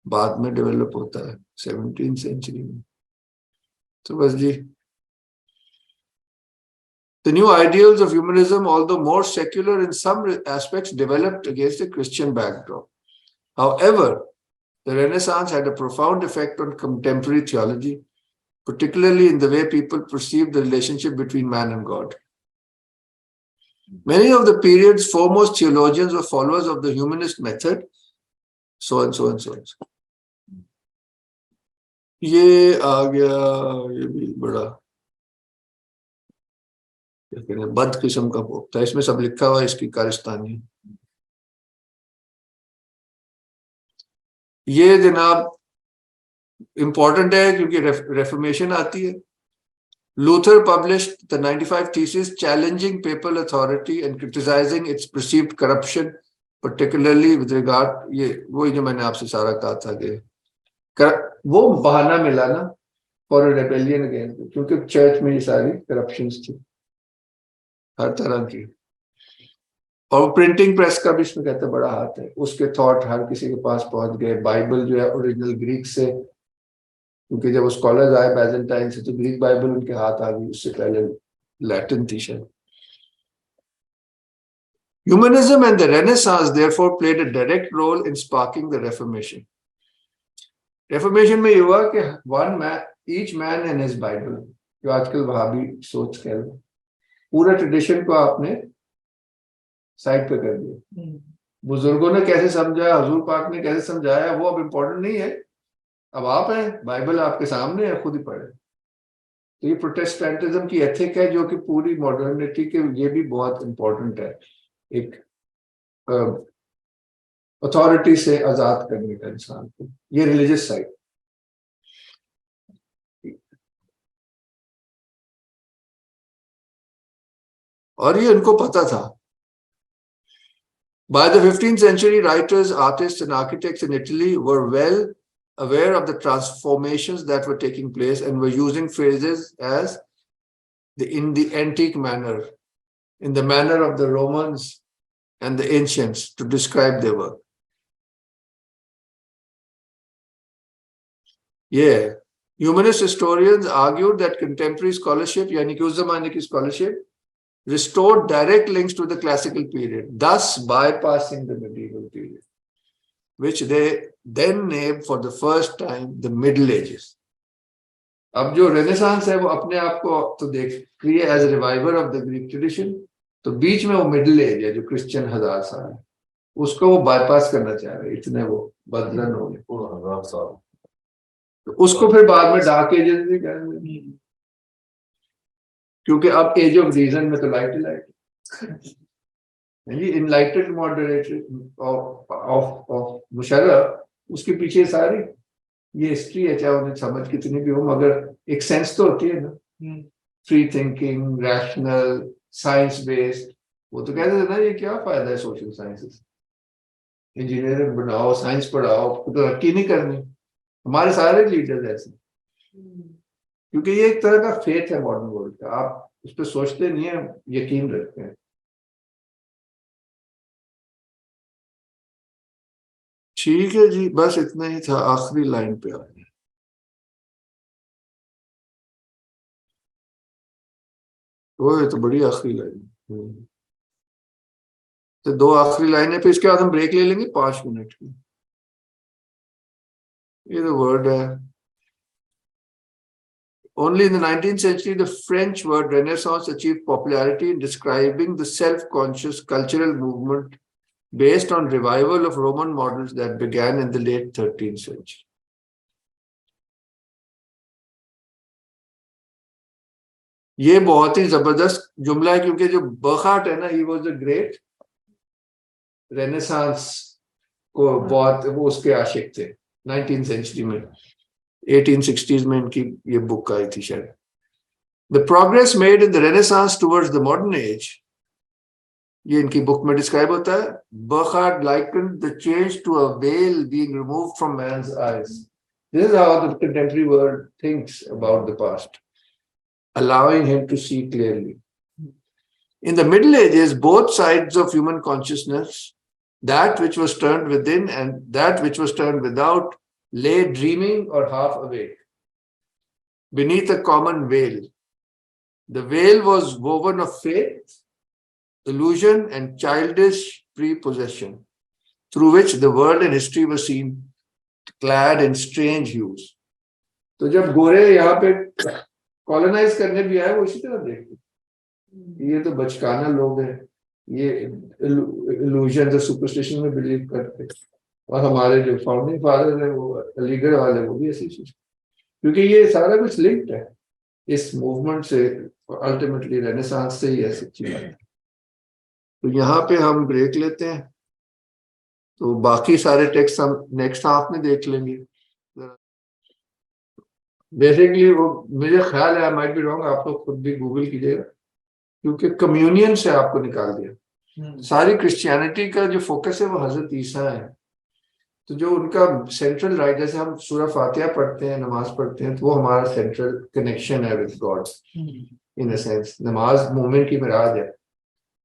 बाद में डेवलप होता है 17वीं सेंचुरी में। तो बस जी, the new ideals of humanism, although more secular in some aspects, developed against a Christian backdrop. However, the Renaissance had a profound effect on contemporary theology, particularly in the way people perceived the relationship between man and God. Many of the period's foremost theologians were followers of the humanist method, so and so and so and so. ये आ गया, ये भी बड़ा बद किस्म का pope था, इसमें सब लिखा हुआ है इसकी कारस्तानी। ये जनाब इंपॉर्टेंट है क्योंकि रेफॉर्मेशन आती है। Luther published the 95 Theses, challenging papal authority and criticizing its perceived corruption, particularly with regard, ये वही जो मैंने आपसे सारा कहा था कि वो बहाना मिला ना फॉर रेबेलियन अगेंस्ट, क्योंकि चर्च में ये सारी करप्शंस थी हर तरह की, और प्रिंटिंग प्रेस का भी इसमें कहते हैं बड़ा हाथ है। उसके थॉट हर किसी के पास पहुंच गए। बाइबल जो है ओरिजिनल ग्रीक से, क्योंकि जब वो स्कॉलर्स आए बैजेंटाइन से तो ग्रीक बाइबल उनके हाथ आ गई, उससे पहले लैटिन थी शायद। Humanism and the Renaissance therefore played a direct role in sparking the Reformation. Reformation में ये हुआ कि one man, each man and his Bible, जो आजकल वहाबी सोच कह रहे, पूरा ट्रेडिशन को आपने साइड पे कर दिया। बुजुर्गों ने कैसे समझाया, हुजूर पाक ने कैसे समझाया, वो अब इम्पोर्टेंट नहीं है। अब आप हैं, बाइबल आपके सामने है, खुद ही पढ़े। तो ये प्रोटेस्टेंटिज्म की एथिक है जो कि पूरी मॉडर्निटी के ये भी बहुत इंपॉर्टेंट है, एक अथॉरिटी से आजाद करने का इंसान को, ये रिलीजियस साइड। और ये उनको पता था। By the 15th century, writers, artists, and architects in Italy were well aware of the transformations that were taking place and were using phrases as in the antique manner, in the manner of the Romans and the ancients to describe their work. Yeah. Humanist historians argued that contemporary scholarship, yani ki us zamane ki scholarship, restored direct links to the classical period, thus bypassing the medieval period, which they then named for the first time the Middle Ages. अब जो renaissance है वो अपने आप को तो देख रही है as reviver of the Greek tradition, तो बीच में वो मिडिल एज है जो क्रिश्चियन 1000 साल है, उसको वो बाईपास करना चाह रहे हैं, इतने वो बदलन हो गए। तो उसको फिर बाद में डार्क एजेस भी कहेंगे, क्योंकि अब एज ऑफ रीजन में तो light enlightened moderator of Musharraf, उसके पीछे सारी ये हिस्ट्री है, चाहे उन्हें समझ कितनी भी हो, मगर एक सेंस तो होती है ना, free thinking, rational, science based. वो तो कहते थे ना, ये क्या फायदा है सोशल साइंसेस, इंजीनियरिंग बनाओ, साइंस पढ़ाओ, तो तरक्की नहीं करनी। हमारे सारे लीडर्स ऐसे, क्योंकि ये एक तरह का फेथ है मॉडर्न वर्ल्ड का, आप उस पर सोचते नहीं है, यकीन रखते हैं। ठीक है जी, बस इतना ही था, आखिरी लाइन पे आ गए। वो ये तो बड़ी आखिरी लाइन, तो 2 आखिरी लाइनें, फिर इसके बाद हम ब्रेक ले लेंगे 5 मिनट की। ये तो वर्ड है। Only in the 19th century, the French word Renaissance achieved popularity in describing the self-conscious cultural movement based on revival of Roman models that began in the late 13th century. ये बहुत ही जबरदस्त जुमला है, क्योंकि जो बर्खाट है ना, he was a great Renaissance को बहुत, वो उसके आशिक थे 19th century में। 1860s में इनकी ये बुक आई थी शायद। The progress made in the Renaissance towards the modern age, ये इनकी बुक में डिस्क्राइब होता है। Burckhardt likened the change to a veil being removed from man's eyes. This is how the contemporary world thinks about the past, allowing him to see clearly. In the Middle Ages, both sides of human consciousness, that which was turned within and that which was turned without, lay dreaming or half awake beneath a common veil. The veil was woven of faith, illusion, and childish prepossession, through which the world and history were seen clad in strange hues. तो जब गोरे यहाँ पे colonise करने भी आए, वो इसी तरह देखते, ये तो बचकाना लोग हैं, ये इल्यूजन और सुपरस्टिशन में बिलीव करते, और हमारे जो फाउंडिंग फादर है वो अलीगढ़ वाले, वो भी ऐसी चीज, क्योंकि ये सारा कुछ लिंक्ड है इस मूवमेंट से, अल्टीमेटली रेनेसांस से ही है सच्ची बात है। तो यहाँ पे हम ब्रेक लेते हैं, तो बाकी सारे टेक्स्ट हम नेक्स्ट हाफ में देख लेंगे। बेसिकली वो मुझे ख्याल है, आई माइट बी रॉन्ग, आप लोग खुद भी गूगल कीजिएगा, क्योंकि कम्युनियन से आपको निकाल दिया। सारी क्रिश्चियनिटी का जो फोकस है वो हजरत ईसा है, तो जो उनका सेंट्रल राइट, जैसे हम सूरह फातिहा पढ़ते हैं, नमाज पढ़ते हैं, तो वो हमारा सेंट्रल कनेक्शन है with God in a sense. नमाज मोमिन की मिराज है,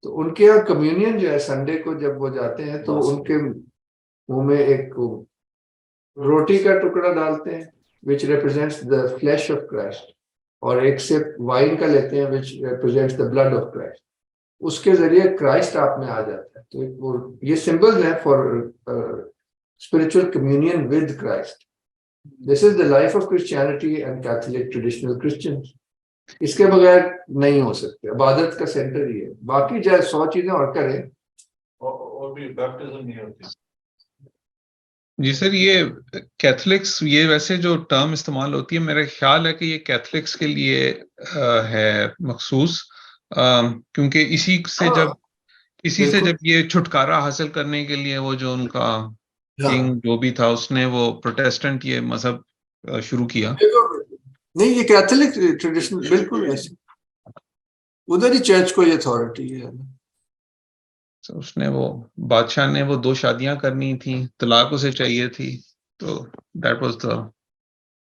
तो उनके यहाँ कम्युनियन जो है, संडे को जब वो जाते हैं तो उनके मुंह में एक रोटी का टुकड़ा डालते हैं विच represents the flash of Christ, और एक सिप वाइन का लेते हैं विच represents the blood of Christ. उसके जरिए क्राइस्ट आप में आ जाता है। तो वो ये सिंबल है for spiritual communion with Christ. This is the life of Christianity and Catholic traditional Christians. इसके बगैर नहीं हो सकते, इबादत का सेंटर ही है। बाकी चाहे 100 चीजें और करें, और भी बैप्टिज्म नहीं होती। जी सर, ये कैथलिक्स, ये वैसे जो टर्म इस्तेमाल होती है, मेरा ख्याल है कि ये कैथलिक्स के लिए है मखसूस, क्योंकि इसी से जब ये छुटकारा हासिल करने के लिए वो जो उनका किंग जो भी था, उसने वो प्रोटेस्टेंट ये मजहब शुरू किया। नहीं, ये कैथोलिक ट्रेडिशन बिल्कुल ऐसे, उधर ही चर्च को ये अथॉरिटी है। तो उसने वो बादशाह ने वो 2 शादियां करनी थी, तलाक उसे चाहिए थी, तो that was the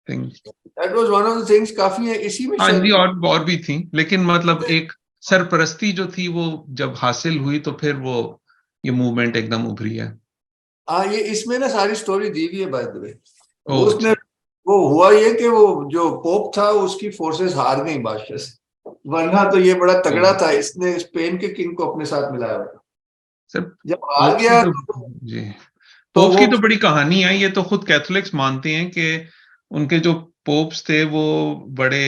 thing. That was one of the things. काफी है इसी में। हाँ जी, और भी थी, लेकिन मतलब एक सरपरस्ती जो थी वो जब हासिल हुई तो फिर वो ये मूवमेंट एकदम उभरी है। हाँ, ये इसमें ना सारी स्टोरी दी हुई है बाय द वे। ओह, उसने वो हुआ ये कि वो जो पोप था उसकी फोर्सेस हार गई बादशाह से, वरना तो ये बड़ा तगड़ा था। इसने स्पेन के किंग को अपने साथ मिलाया हुआ। सर जब हार गया जी, पोप की तो बड़ी कहानी है। ये तो खुद कैथोलिक्स मानते हैं कि उनके जो पोप्स थे वो बड़े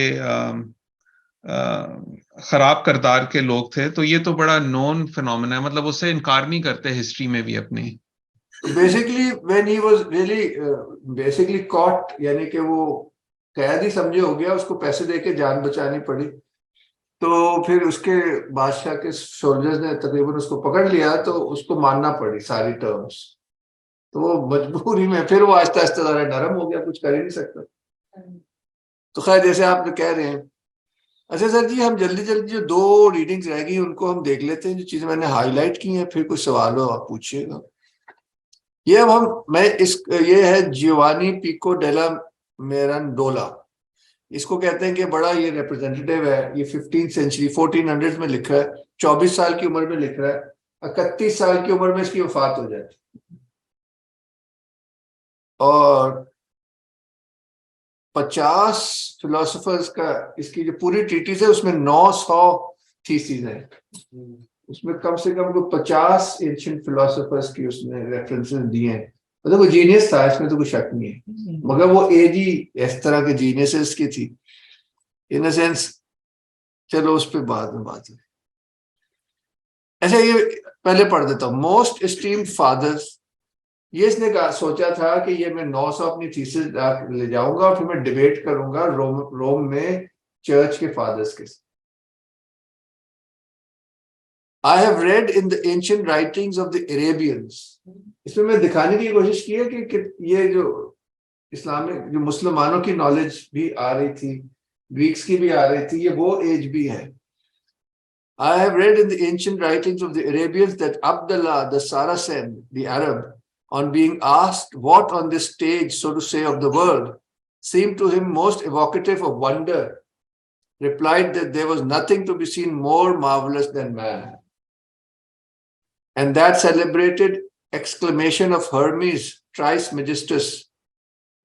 खराब किरदार के लोग थे, तो ये तो बड़ा नोन फिनोमेना है, मतलब उससे इनकार नहीं करते हिस्ट्री में भी अपनी। Basically when he was really basically caught, यानी कि वो कैद ही समझे हो गया, उसको पैसे देके जान बचानी पड़ी, तो फिर उसके बादशाह के सोल्जर्स ने तकरीबन उसको पकड़ लिया, तो उसको मानना पड़ी सारी टर्म्स। तो वो मजबूरी में फिर वो आहिस्ता आहिस्ता ज़रा नरम हो गया, कुछ कर ही नहीं सकता। तो खैर, जैसे आप कह रहे हैं। अच्छा सर जी, हम जल्दी जल्दी जो 2 रीडिंग्स रह गई उनको हम देख लेते हैं, जो चीजें मैंने हाईलाइट की हैं, फिर कुछ सवाल हो आप पूछिएगा। ये ये है जियोवानी पिको डेला मिरांडोला। इसको कहते हैं कि बड़ा ये रिप्रेजेंटेटिव है। ये 15th सेंचुरी 1400 में लिख रहा है, 24 साल की उम्र में लिख रहा है, 31 साल की उम्र में इसकी वफात हो जाती। और 50 फिलोसोफर्स का इसकी जो पूरी ट्रीटीज है उसमें 900 थीसिस है। उसमें कम से कम 50 एंशिएंट फिलोसोफर्स की उसने रेफरेंसेस दिए हैं। मतलब वो जीनियस था, इसमें तो कोई शक नहीं है, मगर वो एज ही इस तरह के जीनियसेस की थी इन अ सेंस। चलो उस पर बाद में बात है। ऐसा ये पहले पढ़ देता हूँ। मोस्ट एस्टीम्ड फादर्स, ये इसने सोचा था कि ये मैं 900 अपनी थीसिस ले जाऊंगा और फिर मैं डिबेट करूंगा रोम में चर्च के फादर्स के साथ। I have read in the ancient writings of the Arabians. इसमें मैं दिखाने की कोशिश की है कि ये जो इस्लामिक जो मुसलमानों की नॉलेज भी आ रही थी, ग्रीक्स की भी आ रही थी, ये वो एज भी है। I have read in the ancient writings of the Arabians that Abdullah the Saracen, the Arab, on being asked what on this stage, so to say, of the world seemed to him most evocative of wonder, replied that there was nothing to be seen more marvelous than man. And that celebrated exclamation of Hermes Trismegistus,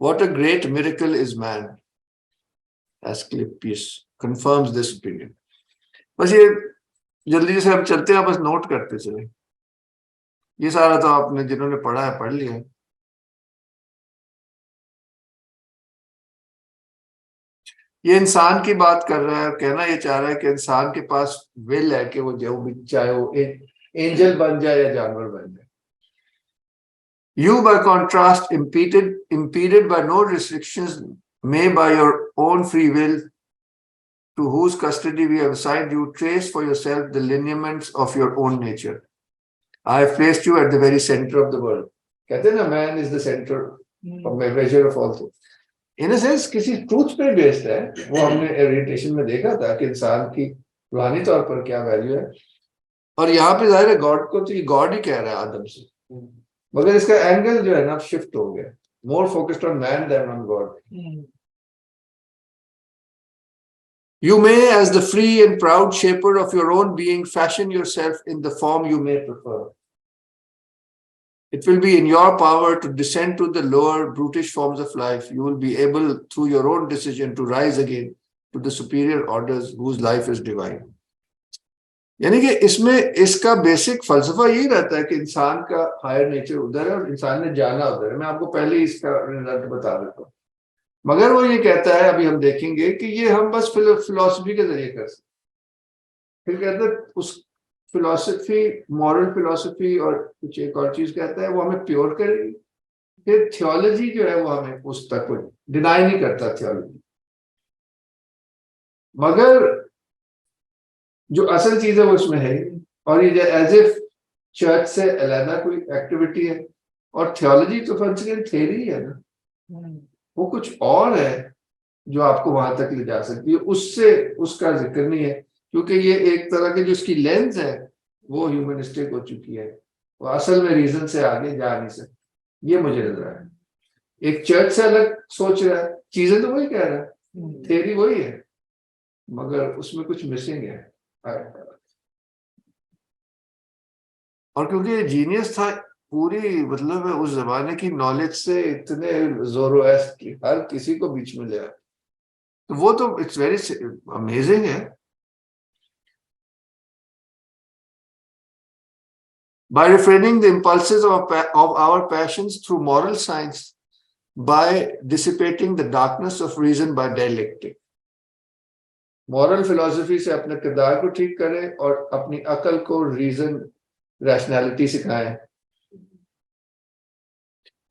what a great miracle is man, Asclepius confirms this opinion. बस ये जल्दी से हम चलते हैं, बस note करते चले। ये सारा तो आपने जिन्होंने पढ़ा है पढ़ लिया है। ये इंसान की बात कर रहा है, कहना ये चाह रहा है कि इंसान के पास विल है कि वो जो भी चाहे वो एंजल बन जाए या जानवर बन जाए। You by contrast impeded by no restrictions made by your own free will, to whose custody we have assigned you, trace for yourself the lineaments of your own nature. I have placed you at the very center of the world. कहते हैं ना, man is the center of my measure of all things. In a sense, किसी truth पे based है। वो हमने orientation में देखा था कि इंसान की रूहानी तौर पर क्या वैल्यू है, और यहाँ पे जाहिर है गॉड को तो ये गॉड ही कह रहा है आदम से, मगर इसका एंगल जो है ना शिफ्ट हो गया, more focused on man than on God. You may, as the free and proud shaper of your own being, fashion yourself in the form you may prefer. It will be in your power to descend to the lower brutish forms of life. You will be able, through your own decision, to rise again to the superior orders whose life is divine. यानी कि इसमें इसका basic फलसफा यही रहता है कि इंसान का हायर नेचर उधर है और इंसान ने जाना उधर है। मैं आपको पहले ही इसका रिजल्ट बता देता हूँ, मगर वो ये कहता है, अभी हम देखेंगे कि ये हम बस फिलोसफी के जरिए कर सकते। फिर कहते हैं उस फिलॉसफी, मॉरल फिलॉसफी और कुछ एक और चीज कहता है, वो हमें प्योर करेगी। फिर थियोलॉजी जो है वो हमें उस तक को डिनाई नहीं करता थियोलॉजी, मगर जो असल चीज है वो उसमें है ही। और ये एज इफ चर्च से अलग कोई एक्टिविटी है, और थियोलॉजी तो फंक्शनल थ्योरी है ना, वो कुछ और है जो आपको वहां तक ले जा सकती है, उससे उसका जिक्र नहीं है, क्योंकि ये एक तरह की जो इसकी लेंस है वो ह्यूमनिस्टिक हो चुकी है, वो असल में रीजन से आगे जा नहीं सकती। ये मुझे लग रहा है एक चर्च से अलग सोच रहा है, चीजें तो वही कह रहा है, थ्योरी वही है, मगर उसमें कुछ मिसिंग है। और क्योंकि ये जीनियस था, पूरी मतलब उस जमाने की नॉलेज से इतने ज़ोरोएस्ट्र हर किसी को बीच में ले आया, तो वो तो इट्स वेरी अमेजिंग है। By refraining the impulses of our passions through moral science, by dissipating the darkness of reason by dialectic. Moral philosophy से अपने किरदार को ठीक करें और अपनी अकल को रीजन, रैशनैलिटी सिखाएं।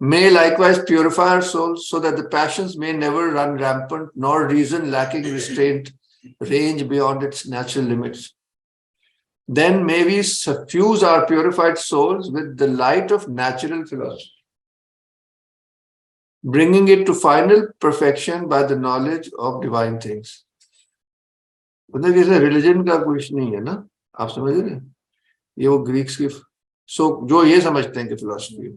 May likewise purify our souls so that the passions may never run rampant, nor reason lacking restraint range beyond its natural limits. Then may we suffuse our purified souls with the light of natural philosophy, bringing it to final perfection by the knowledge of divine things. मतलब जैसे religion का कुछ नहीं है ना, आप समझ रहे हैं, ये वो ग्रीक्स की जो ये समझते हैं कि फिलॉसफी है,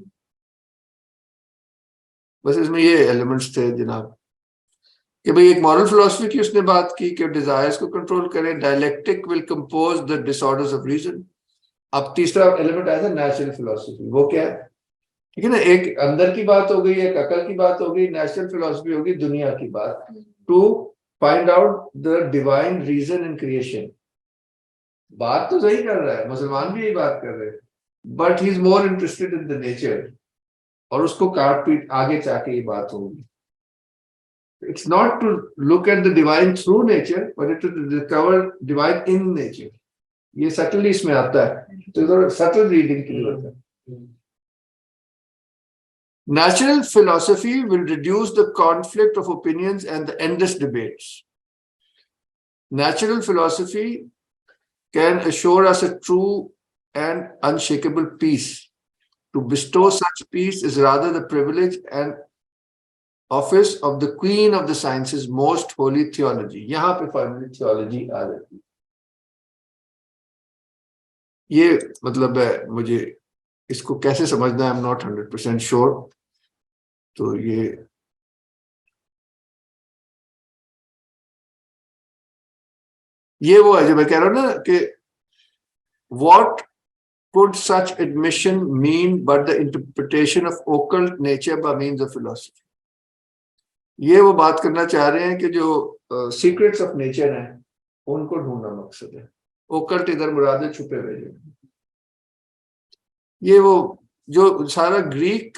बस इसमें ये एलिमेंट्स थे जनाब, कि भाई एक मॉरल फिलॉसफी की उसने बात की कि डिजायर्स को कंट्रोल करें, dialectic will compose the disorders of reason. अब तीसरा एलिमेंट आया था नेचुरल फिलॉसफी, वो क्या है, ठीक है ना, एक अंदर की बात हो गई, एक अकल की बात हो गई, नेचुरल फिलॉसफी होगी दुनिया की बात, to find out the divine reason in creation. बात तो सही कर रहा है, मुसलमान भी यही बात कर रहे हैं, but he is more interested in the nature, और उसको काट पीट आगे जाके ये बात होगी। It's not to look at the divine through nature, but it to discover divine in nature. ये subtly इसमें आता है, तो थोड़ा subtle reading की जरूरत है। Natural philosophy will reduce the conflict of opinions and the endless debates. Natural philosophy can assure us a true and unshakable peace. To bestow such peace is rather the privilege and office of the queen of the sciences, most holy theology. यहाँ पे finally theology आ जाती है। ये मतलब है, मुझे इसको कैसे समझना है, आई एम नॉट 100% श्योर। तो ये वो है जो मैं कह रहा हूँ ना कि what could such admission mean but the interpretation of occult nature by means of philosophy? ये वो बात करना चाह रहे हैं कि जो सीक्रेट्स ऑफ नेचर हैं उनको ढूंढना मकसद है, ओकल्ट इधर मुराद है छुपे हुए जो, ये वो जो सारा ग्रीक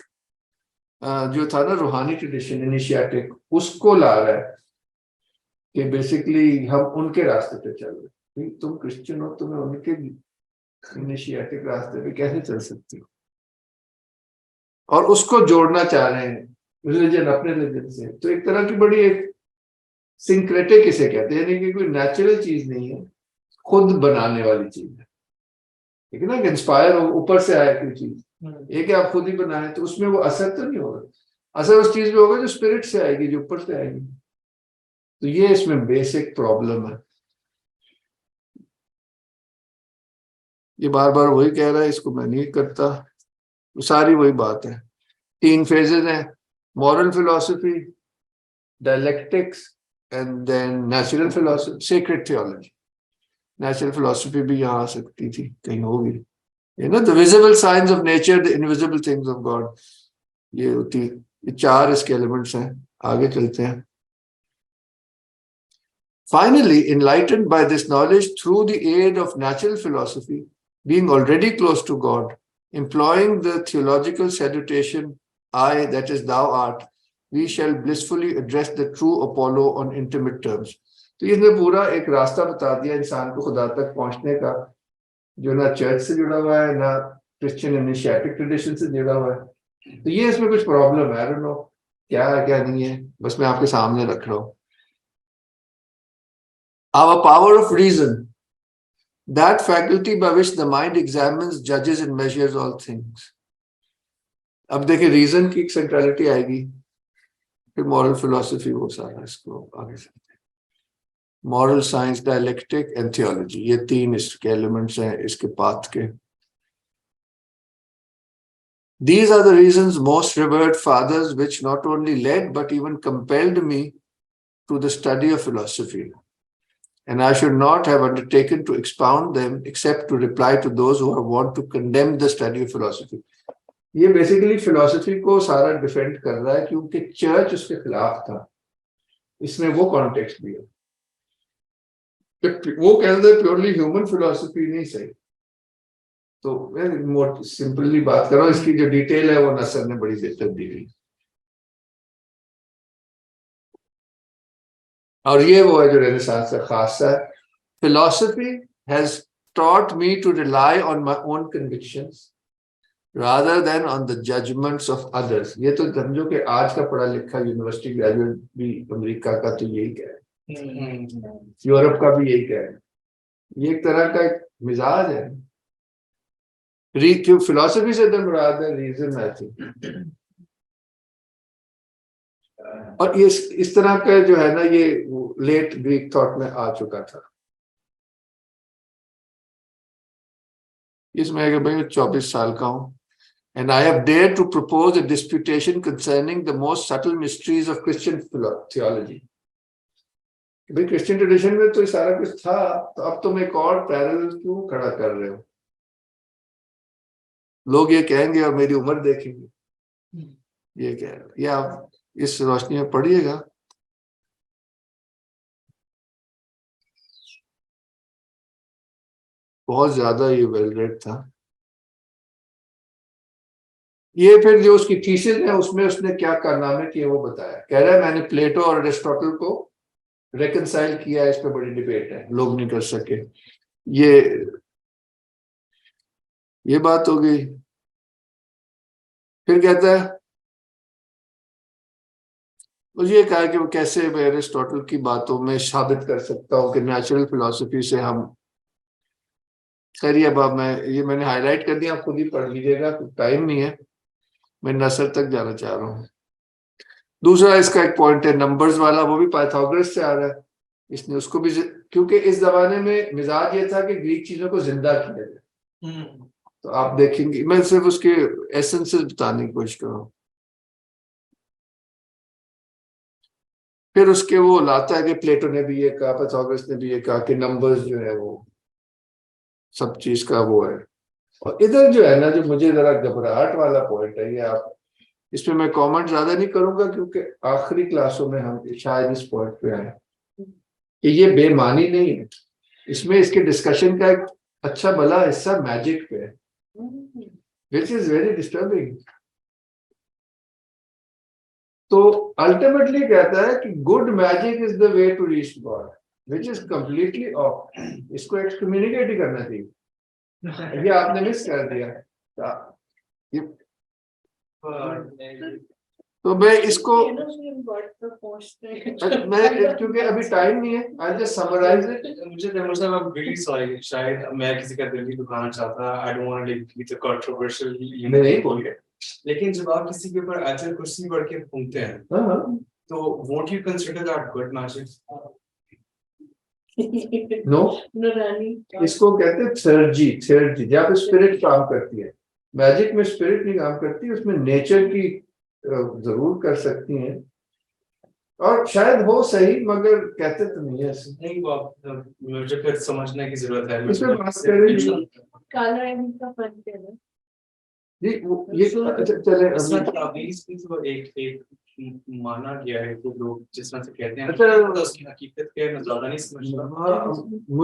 जो था ना रूहानी ट्रेडिशन इनिशिएटिक, उसको ला रहा है कि बेसिकली हम उनके रास्ते पे चल रहे हैं। तुम क्रिश्चियन हो, तुम्हें उनके इनिशिएटिक रास्ते पे कैसे चल सकते हो, और उसको जोड़ना चाह रहे हैं रिलीजन अपने रिलीजन से। तो एक तरह की बड़ी एक सिंक्रेटिक इसे कहते हैं, यानी कि कोई नेचुरल चीज नहीं है, खुद बनाने वाली चीज है, ठीक है ना, कि इंस्पायर हो, ऊपर से आए कोई चीज, एक आप खुद ही बनाए, तो उसमें वो असर तो नहीं होगा, असर उस चीज में होगा जो स्पिरिट से आएगी, जो ऊपर से आएगी। तो ये इसमें बेसिक प्रॉब्लम है। ये बार बार वही कह रहा है, इसको मैं नहीं करता, तो सारी वही बात है। 3 फेजेस हैं, moral philosophy, dialectics, and then natural philosophy, sacred theology. Natural philosophy भी यहाँ आ सकती थी, कहीं होगी, you know, the visible signs of nature, the invisible things of God, ये होती, ये 4 इसके एलिमेंट्स हैं। आगे चलते हैं। Finally, enlightened by this knowledge through the aid of natural philosophy, being already close to God, employing the theological salutation, I, that is, thou art, we shall blissfully address the true Apollo on intimate terms. तो इसने पूरा एक रास्ता बता दिया इंसान को खुदा तक पहुंचने का, जो ना चर्च से जुड़ा हुआ है ना क्रिश्चियन इनिशिएटिव ट्रेडिशन से जुड़ा हुआ है। तो ये इसमें कुछ प्रॉब्लम है, आई डोंट नो क्या है क्या नहीं है, बस मैं आपके सामने रख रहा हूँ। Our power of reason, that faculty by which the mind examines, judges and measures all things. अब देखिए रीजन की सेंट्रलिटी आएगी, फिर मॉरल फिलोसफी, वो सारा इसको आगे चलते हैं। Moral science, dialectic and theology, ये तीन इसके एलिमेंट्स हैं इसके पाथ के। These are the reasons most revered fathers which not only led but even compelled me to the study of philosophy. And I should not have undertaken to expound them except to reply to those who want to condemn the study of philosophy. ये basically philosophy को सारा defend कर रहा है क्योंकि church उसके खिलाफ था, इसमें वो कॉन्टेक्स्ट भी है। वो कहते हैं प्योरली ह्यूमन फिलोसफी नहीं सही। तो मैं सिंपली बात कर रहा हूँ, इसकी जो डिटेल है वो नसर ने बड़ी बेहतर दी हुई। और ये वो है जो रेनेसांस का खास है। Philosophy has taught me to rely on my own convictions rather than on the judgments of others. ये तो समझो कि आज का पढ़ा लिखा यूनिवर्सिटी ग्रेजुएट भी अमेरिका का तो यही कह रहा है, यूरोप का भी यही कह रहा है। ये एक तरह का एक मिजाज है। फिलोसफी से तो मुराद है रीजन, आई थिंक। और ये इस तरह का जो है ना, ये लेट ग्रीक थॉट में आ चुका था। इसमें है कि भाई 24 साल का हूं, and I have dared to propose a disputation concerning the most subtle mysteries of Christian theology. भाई क्रिश्चियन ट्रेडिशन में तो ये सारा कुछ था, तो अब तुम एक और पैरेलल क्यों खड़ा कर रहे हो? लोग ये कहेंगे और मेरी उम्र देखेंगे, ये क्या है? ये आप इस रोशनी में पढ़िएगा। बहुत ज्यादा ये वेल रेड था। ये फिर जो उसकी थीसिस है उसमें उसने क्या कारनामे किए वो बताया। कह रहा है मैंने प्लेटो और अरिस्टोटल को रेकनसाइल किया, इस पे बड़ी डिबेट है, लोग नहीं कर सके। ये बात हो गई। फिर कहता है, मुझे कहा कि वो कैसे मैं अरिस्टोटल की बातों में साबित कर सकता हूँ कि नेचुरल फिलॉसफी से हम, खैर अब मैंने हाईलाइट कर दिया, आप खुद ही पढ़ लीजिएगा, टाइम नहीं है, मैं नसर तक जाना चाह रहा हूँ। दूसरा इसका एक पॉइंट है नंबर्स वाला, वो भी पाइथागोरस से आ रहा है। इसने उसको भी, क्योंकि इस जमाने में मिजाज ये था कि ग्रीक चीजों को जिंदा किया जाए। तो आप देखेंगे, मैं सिर्फ उसके एसेंसेस बताने की कोशिश कर रहा हूँ। फिर उसके वो लाता है कि प्लेटो ने भी ये कहा, पाइथागोरस ने भी ये कहा कि नंबर्स जो है वो सब चीज का वो है। और इधर जो है ना, जो मुझे जरा घबराहट वाला पॉइंट है, ये आप इसमें मैं कमेंट ज्यादा नहीं करूंगा क्योंकि आखिरी क्लासों में हम शायद इस पॉइंट पे आए कि ये बेमानी नहीं है। इसमें इसके डिस्कशन का एक अच्छा भला हिस्सा मैजिक पे है, विच इज वेरी डिस्टर्बिंग। तो अल्टीमेटली कहता है कि good magic is the way to reach God, which is completely off. इसको एक्सकम्युनिकेट ही करना चाहिए, ये आपने मिस कर दिया। तो मैं इसको मैं क्योंकि अभी टाइम नहीं है, आई जस्ट समराइज इट। मुझे I'm really sorry, शायद मैं किसी का दिल भी दुखाना चाहता, I don't want to be the controversial, नहीं बोलिए। लेकिन जब आप किसी के ऊपर आयत कुर्सी पढ़ के घूमते हैं, तो won't you consider that good magic? No, इसको कहते हैं थ्योरजी, जहाँ पे स्पिरिट काम करती है। मैजिक में स्पिरिट नहीं काम करती, उसमें नेचर की जरूर कर सकती हैं, और शायद हो सही, मगर कहते तो नहीं है ऐसे। नहीं, वो आप मुझे फिर समझने की जरूरत है। इसमें बात करें काला रंग का फर्क क्या है? ये चले इसमें तावीज़ भी तो एक माना गया है कि लोग जिस तरह से कहते हैं, अच्छा, तो उसकी हकीकत क्या है मैं ज्यादा नहीं समझता।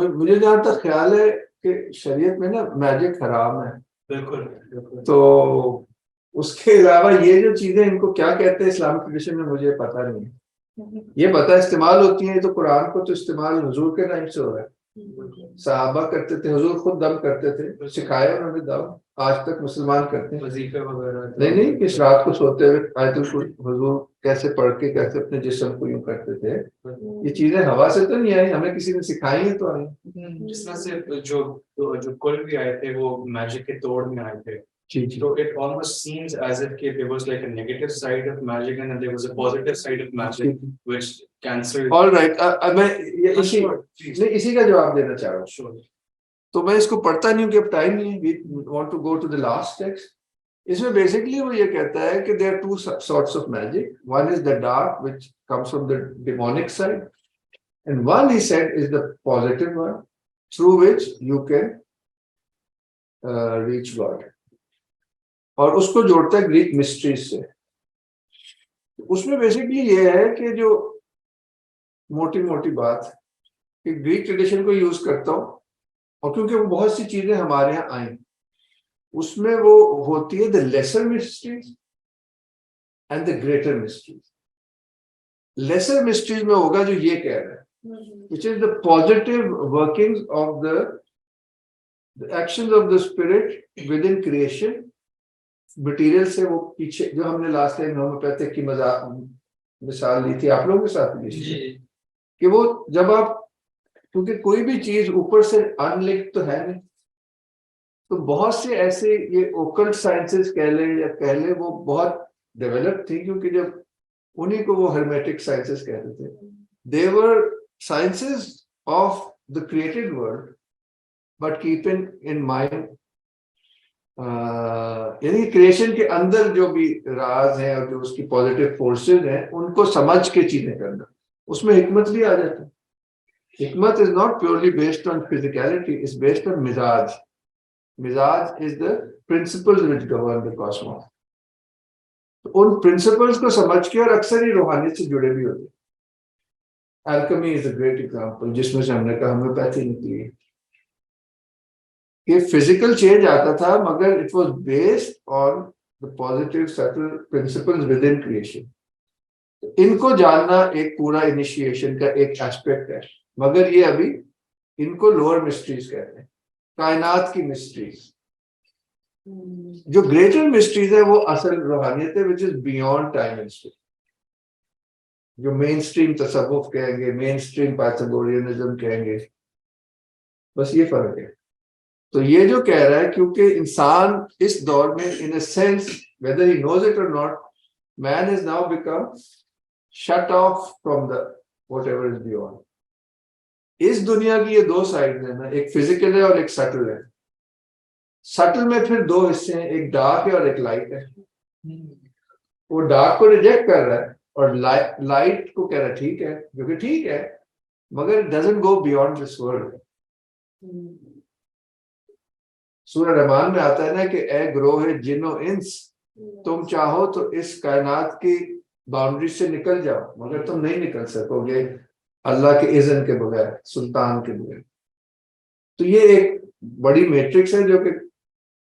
मुझे जहाँ तक ख्याल है कि शरीयत में ना मैजिक हराम है। बिल्कुल। तो उसके अलावा ये जो चीजें इनको क्या कहते हैं इस्लामिक ट्रेडिशन में, मुझे पता नहीं है। ये पता इस्तेमाल होती है तो कुरान को तो इस्तेमाल हुजूर के टाइम से हो रहा है, सहाबा करते थे, हुजूर खुद दम करते थे, सिखाया उन्होंने दम, आज तक मुसलमान करते हैं। वजीफे वगैरह नहीं कि रात को सोते हुए आयतुल कुर्सी हुजूर कैसे पढ़ के कैसे अपने जिस्म को यूं करते थे, ये चीजें हवा से तो नहीं आई, हमें किसी ने सिखाई है तो आई। जिस तरह से जो कुल भी आए थे वो मैजिक के तोड़ में आए थे, जी जी। so it almost seems as if there was like a negative side of magic and then there was a positive side of magic which cancelled. All right, मैं ये इसी का जवाब देना चाह रहा हूँ। Sure. तो मैं इसको पढ़ता नहीं हूँ कि अब टाइम नहीं है, we want to go to the last text. इसमें बेसिकली वो ये कहता है कि there are two sorts of magic. One is the dark which comes from the demonic side, and one he said is the positive one through which you can reach God. और उसको जोड़ता है Greek mysteries से। उसमें basically ये है कि जो मोटी मोटी बात कि ग्रीक ट्रेडिशन को यूज करता हूँ, और क्योंकि वो बहुत सी चीजें हमारे यहाँ आई, उसमें वो होती है the lesser mysteries and the greater mysteries. Lesser mysteries में होगा जो ये कह रहा है, which is the positive workings of the actions of the spirit within creation. Material से वो पीछे जो हमने लास्ट टाइम होम्योपैथिक की मिसाल ली थी आप लोगों के साथ कि वो जब आप, क्योंकि कोई भी चीज ऊपर से अनलिंक्ड तो है नहीं, तो बहुत से ऐसे ये ओकल्ट साइंसेस कह ले या कह ले वो बहुत डेवलप थी, क्योंकि जब उन्हीं को वो हर्मेटिक साइंसेस कहते थे, they were sciences of the created world but keeping in mind, यानी क्रिएशन के अंदर जो भी राज है और जो उसकी पॉजिटिव फोर्सेस हैं उनको समझ के चीजें करना, उसमें हिकमत भी आ जाता है। हिकमत is not purely based on physicality, is based on मिजाज। मिजाज is the principles which govern the Cosmos. तो उन प्रिंसिपल्स को समझ के, और अक्सर ही रूहानियत से जुड़े भी होते हैं। Alchemy is a great example, जिसमें से हमने कहा होम्योपैथी निकली है कि फिजिकल चेंज आता था मगर it was based on the positive subtle principles with in creation. इनको जानना एक पूरा इनिशिएशन का एक एस्पेक्ट है, मगर ये अभी इनको लोअर मिस्ट्रीज कहते हैं, कायनात की मिस्ट्रीज। जो ग्रेटर मिस्ट्रीज है वो असल रूहानियत है, which is beyond time and space, जो मेन स्ट्रीम तसव्वुफ कहेंगे, मेन स्ट्रीम पाइथागोरियनिज्म कहेंगे, बस ये फर्क है। तो ये जो कह रहा है, क्योंकि इंसान इस दौर में in a sense whether he knows it और not, man is now become shut off from the whatever is beyond. इस दुनिया की ये दो साइड है ना, एक फिजिकल है और एक सटल है। सटल में फिर दो हिस्से हैं, एक डार्क है और एक लाइट है। वो डार्क को रिजेक्ट कर रहा है और लाइट को कह रहा है ठीक है, जो कि ठीक है, मगर it doesn't go beyond this world. सूरह रहमान में आता है ना कि ए ग्रोह जिन्नो इंस, तुम चाहो तो इस कायनात की बाउंड्री से निकल जाओ, मगर तुम नहीं निकल सकोगे अल्लाह के इज़्न के बगैर, सुल्तान के बगैर। तो ये एक बड़ी मैट्रिक्स है जो कि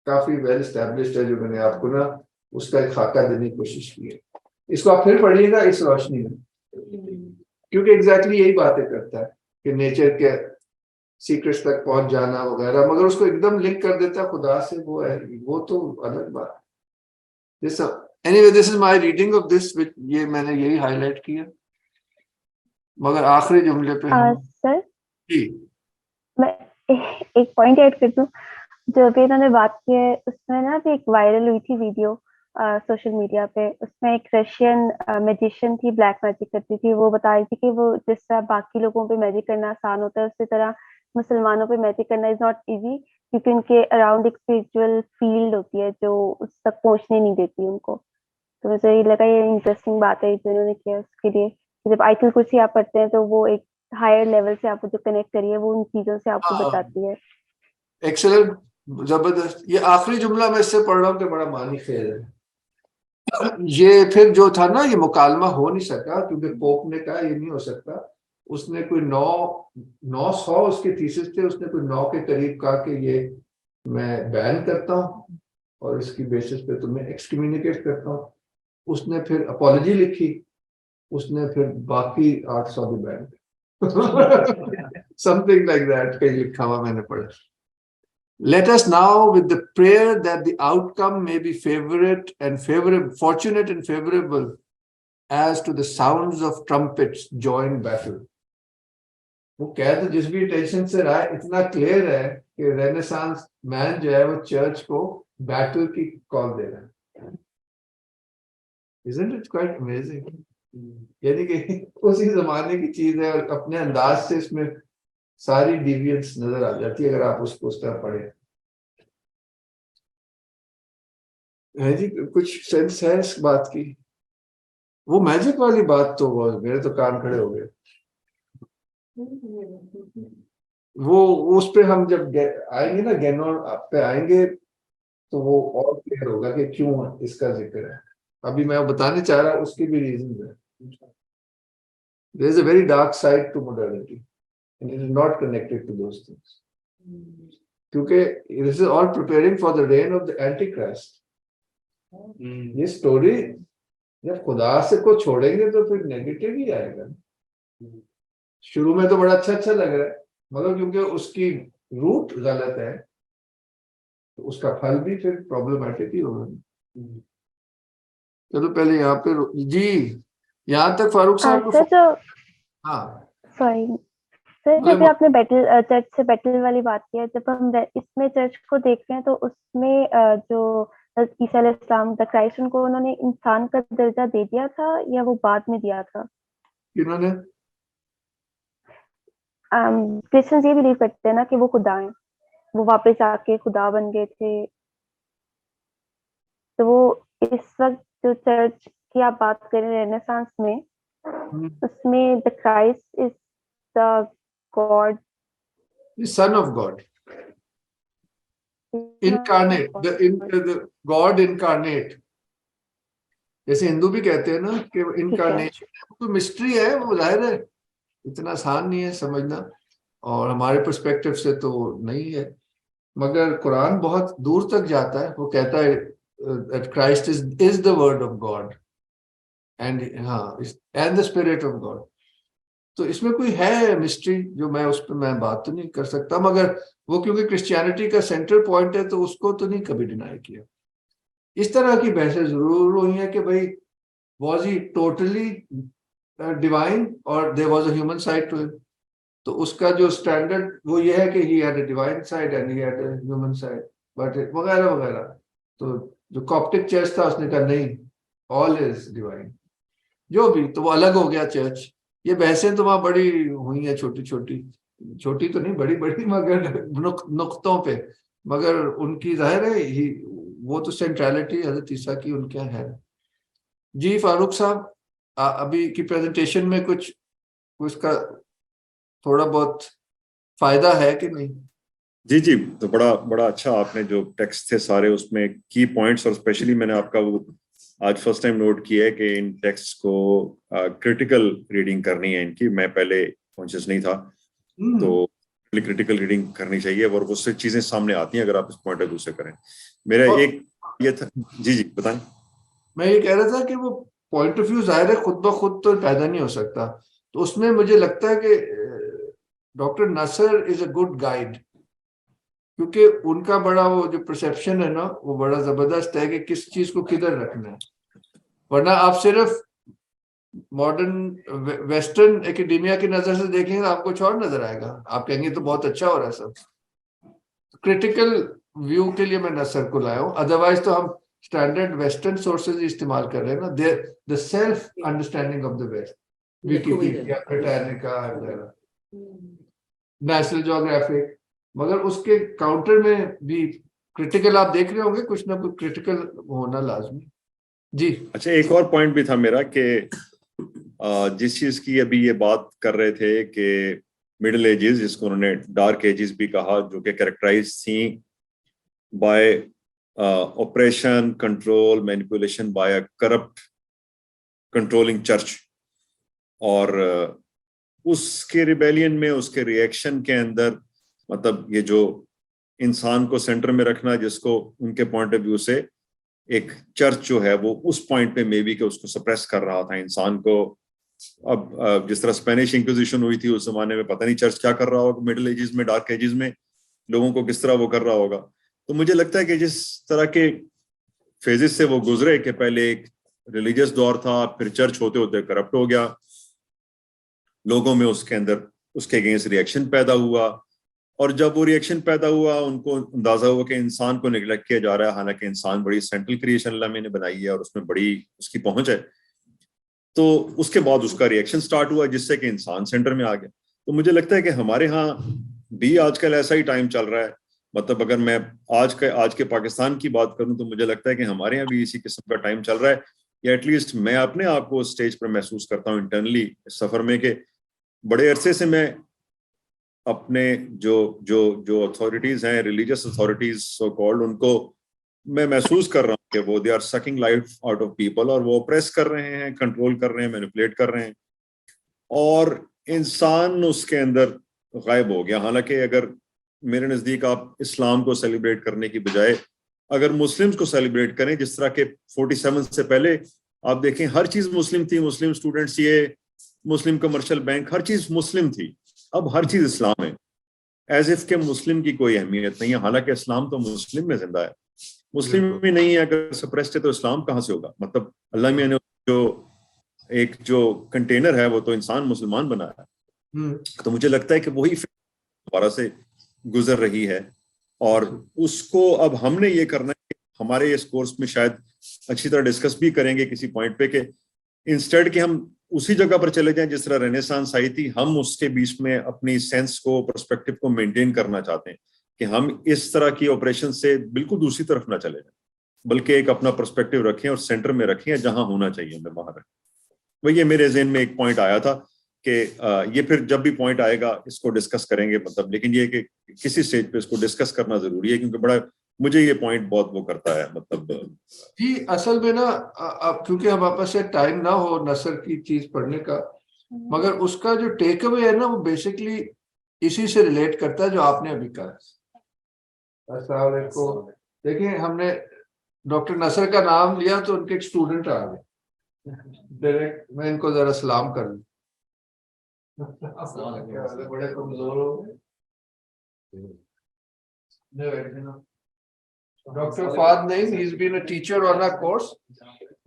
काफी वेल एस्टैब्लिश्ड है, जो मैंने आपको ना उसका एक खाका देने की कोशिश की है। इसको आप फिर पढ़िएगा इस रोशनी में, क्योंकि एग्जैक्टली यही बातें करता है कि नेचर के सीक्रेट्स तक पहुंच जाना वगैरह, मगर उसको एकदम लिंक कर देता है खुदा से, वो है, वो तो अलग बात है। Anyway this is my reading of this, ये मैंने यही हाईलाइट किया, मगर आखिरी जुमले पे सर जी मैं एक पॉइंट ऐड कर दूं, जो अभी इन्होंने बात की है उसमें ना भी एक वायरल हुई थी वीडियो सोशल मीडिया पे। उसमें एक रशियन मैजिशियन थी, ब्लैक मैजिक करती थी। वो बता रही थी कि वो जिस तरह बाकी लोगों पे मैजिक करना आसान होता है, उसी तरह मुसलमानों पे मैजिक करना इज नॉट इजी, क्योंकि उनके अराउंड एक स्पिरिचुअल फील्ड होती है जो उस तक पहुंचने नहीं देती उनको। तो मुझे ये लगा ये इंटरेस्टिंग बात है जो उन्होंने किया उसके लिए। जब आयतुल कुर्सी आप पढ़ते हैं तो वो एक हायर लेवल से आपको जो कनेक्ट करिए वो उन चीजों से आपको बताती है। एक्सेलेंट, जबरदस्त। ये आखिरी जुमला मैं इससे पढ़ रहा हूँ कि बड़ा मानी खेल है। ये फिर जो था ना, ये मुकालमा हो नहीं सका क्योंकि पोप ने कहा ये नहीं हो सकता। उसने कोई 900 उसके थीसिस थे, उसने कोई 9 के करीब कहा कि ये मैं बैन करता हूँ और इसकी बेसिस पे तुम्हें एक्सकम्युनिकेट करता हूँ। उसने फिर अपॉलॉजी लिखी, उसने फिर बाकी 800 भी बैन समथिंग लाइक दैट कहीं लिखा हुआ मैंने पढ़ा। Let us now, with the prayer that the outcome may be fortunate and favorable as to the sounds of trumpets, join battle. वो कह तो जिस भी टेंशन से रहा है, इतना क्लियर है कि रेनेसांस मैन जो है वो चर्च को बैटल की कॉल दे रहा है। Isn't it quite amazing? यानी कि उसी जमाने की चीज है और अपने अंदाज से इसमें सारी डिविएंस नजर आ जाती है अगर आप उसको उस तरह पढ़े। है जी, कुछ सेंस है इस बात की? वो मैजिक वाली बात तो वो मेरे तो कान खड़े हो गए। वो उस पे हम जब आएंगे ना, गेनोन पे आएंगे तो वो और क्लियर होगा कि क्यों इसका जिक्र है। अभी मैं बताने चाह रहा उसकी भी रीजन है। There is a very dark side to modernity and it is not connected to those things. क्योंकि this is all preparing for the reign of the Antichrist. ये स्टोरी जब खुदा से को छोड़ेंगे तो फिर नेगेटिव ही आएगा। शुरू में तो बड़ा अच्छा लग रहा है, मगर क्योंकि उसकी रूट गलत है तो उसका फल भी फिर प्रॉब्लमेटिक ही होगा। चलो पहले यहाँ पे जी, यहाँ तक फारूक साहब सर जो हाँ सॉरी सर, जब भी आपने बैटल चर्च से बैटल वाली बात की है, जब हम इसमें चर्च को देख रहे हैं तो उसमें जो ईसा अलैहि सलाम द क्राइस्ट, उनको उन्होंने इंसान का दर्जा दे दिया था या वो बाद में दिया था? किन्होंने? क्रिश्चियंस ये बिलीव करते हैं ना कि वो खुदा हैं, वो वापस आके खुदा बन गए थे। तो वो इस वक्त जो चर्च की आप बात कर रहे हैं रेनेसांस में, उसमें the Christ is the God, the son of God, incarnate, the God incarnate। जैसे हिंदू भी कहते हैं ना कि इनकारनेशन तो मिस्ट्री है, वो जाहिर है इतना आसान नहीं है समझना और हमारे पर्सपेक्टिव से तो नहीं है, मगर कुरान बहुत दूर तक जाता है। वो कहता है that Christ is the word of God and the spirit of God। तो इसमें कोई है मिस्ट्री जो मैं उस पर मैं बात तो नहीं कर सकता, मगर वो क्योंकि क्रिश्चियनिटी का सेंटर पॉइंट है तो उसको तो नहीं कभी डिनाई किया। इस तरह की बहसें जरूर हुई है कि भाई was he totally divine or there was a human side to him। तो उसका जो स्टैंडर्ड वो ये है कि he had a divine side and he had a human side, but वगैरह वगैरह। तो जो कॉप्टिक चर्च था उसने कहा नहीं, all is divine। जो भी, तो वो अलग हो गया चर्च। ये बहसें तो वहां बड़ी हुई हैं, छोटी छोटी तो नहीं, बड़ी बड़ी, मगर नुक्तों पे, मगर उनकी जाहिर है वो तो सेंट्रलिटी हज़रत ईसा की उनके है। जी फारूक साहब, अभी की प्रेजेंटेशन में कुछ उसका थोड़ा बहुत फायदा है कि नहीं? जी, तो बड़ा अच्छा आपने जो टेक्स्ट थे सारे उसमें की पॉइंट्स, और स्पेशली मैंने आपका वो आज फर्स्ट टाइम नोट किया है कि इन टेक्स्ट को क्रिटिकल रीडिंग करनी है इनकी। मैं पहले कॉन्शियस नहीं था, तो क्रिटिकल रीडिंग करनी चाहिए और उससे चीजें सामने आती हैं अगर आप इस पॉइंट ऑफ व्यू से करें। मेरा एक ये था। जी बताएं। मैं ये कह रहा था कि वो पॉइंट ऑफ व्यू जाहिर है खुद ब खुद तो पैदा नहीं हो सकता, तो उसमें मुझे लगता है कि doctor Nasr is a good guide, क्योंकि उनका बड़ा वो जो परसेप्शन है ना वो बड़ा जबरदस्त है कि किस चीज को किधर रखना है। वरना आप सिर्फ मॉडर्न वेस्टर्न एकेडेमिया की नजर से देखेंगे तो आपको कुछ और नजर आएगा, आप कहेंगे तो बहुत अच्छा हो रहा है सब। क्रिटिकल व्यू के लिए मैं नसर को लाया हूँ, अदरवाइज तो हम स्टैंडर्ड वेस्टर्न सोर्सेज इस्तेमाल कर रहे हैं ना, the self understanding of the West, Wikipedia, Britannica, National Geographic, मगर उसके काउंटर में भी क्रिटिकल आप देख रहे होंगे, कुछ ना कुछ क्रिटिकल होना लाजमी। जी अच्छा, एक और पॉइंट भी था मेरा कि जिस चीज की अभी ये बात कर रहे थे कि मिडिल एजेस, जिसको उन्होंने डार्क एजेस भी कहा, जो कि कैरेक्टराइज थी by operation, control, manipulation by a corrupt controlling church, और उसके रिबेलियन में, उसके रिएक्शन के अंदर, मतलब ये जो इंसान को सेंटर में रखना, जिसको उनके पॉइंट ऑफ व्यू से एक चर्च जो है वो उस पॉइंट पे मे बी कि उसको सप्रेस कर रहा था, इंसान को अब जिस तरह स्पेनिश इंक्विजिशन हुई थी उस जमाने में, पता नहीं चर्च क्या कर रहा होगा मिडिल एजेस में, डार्क एजेस में लोगों को किस तरह वो कर रहा होगा। तो मुझे लगता है कि जिस तरह के फेजेस से वो गुजरे, कि पहले एक रिलीजियस दौर था, फिर चर्च होते होते करप्ट हो गया, लोगों में उसके अंदर उसके अगेंस्ट रिएक्शन पैदा हुआ, और जब वो रिएक्शन पैदा हुआ उनको अंदाजा हुआ कि इंसान को निगलेक्ट किया जा रहा है, हालांकि इंसान बड़ी सेंट्रल क्रिएशन अल्लाह ने बनाई है और उसमें बड़ी उसकी पहुंच है। तो उसके बाद उसका रिएक्शन स्टार्ट हुआ जिससे कि इंसान सेंटर में आ गया। तो मुझे लगता है कि हमारे यहाँ भी आजकल ऐसा ही टाइम चल रहा है। मतलब अगर मैं आज के पाकिस्तान की बात करूं तो मुझे लगता है कि हमारे यहाँ भी इसी किस्म का टाइम चल रहा है, या एटलीस्ट मैं अपने आप को स्टेज पर महसूस करता हूँ इंटरनली इस सफर में, कि बड़े अरसे से मैं अपने जो अथॉरिटीज हैं, रिलीजियस अथॉरिटीज सो कॉल्ड, उनको मैं महसूस कर रहा हूँ कि वो they are sucking life out of people, और वो ऑप्रेस कर रहे हैं, कंट्रोल कर रहे हैं, मैनिपुलेट कर रहे हैं, और इंसान उसके अंदर गायब हो गया। हालांकि अगर मेरे नजदीक आप इस्लाम को सेलिब्रेट करने की बजाय अगर मुस्लिम्स को सेलिब्रेट करें, जिस तरह के 47 से पहले आप देखें हर चीज मुस्लिम थी, मुस्लिम स्टूडेंट्स, ये मुस्लिम कमर्शियल बैंक, हर चीज मुस्लिम थी, अब हर चीज इस्लाम है, एज इफ के मुस्लिम की कोई अहमियत नहीं है। हालांकि इस्लाम तो मुस्लिम में जिंदा है, मुस्लिम में नहीं है, अगर सप्रेस्ड है तो इस्लाम कहाँ से होगा। मतलब अल्लाह मियां ने जो कंटेनर है वो तो इंसान मुसलमान बनाया है। तो मुझे लगता है कि वही दोबारा से गुजर रही है, और उसको अब हमने ये करना है कि हमारे इस कोर्स में शायद अच्छी तरह डिस्कस भी करेंगे किसी पॉइंट पे, कि इंस्टेड कि हम उसी जगह पर चले जाएं जिस तरह रेनेसांस आई थी, हम उसके बीच में अपनी सेंस को, पर्सपेक्टिव को मेंटेन करना चाहते हैं, कि हम इस तरह की ऑपरेशन से बिल्कुल दूसरी तरफ ना चले जाएं, बल्कि एक अपना पर्सपेक्टिव रखें और सेंटर में रखें, जहां होना चाहिए हमें वहां रखें। वही मेरे ज़हन में एक पॉइंट आया था कि ये फिर जब भी पॉइंट आएगा इसको डिस्कस करेंगे, मतलब, लेकिन ये कि किसी स्टेज पे इसको डिस्कस करना जरूरी है, क्योंकि बड़ा मुझे ये पॉइंट बहुत वो करता है। मतलब जी असल में ना अब क्योंकि हमारे पास टाइम ना हो नसर की चीज पढ़ने का, मगर उसका जो टेक अवे है ना वो बेसिकली इसी से रिलेट करता है जो आपने अभी कहा। अस्सलाम वालेकुम। देखिए हमने डॉक्टर नसर का नाम लिया तो उनके एक स्टूडेंट आ गए डायरेक्ट, मैं इनको जरा सलाम कर लूं। बड़े कमजोर हो गए। Doctor Fuad Naeem, he is been a teacher on our course,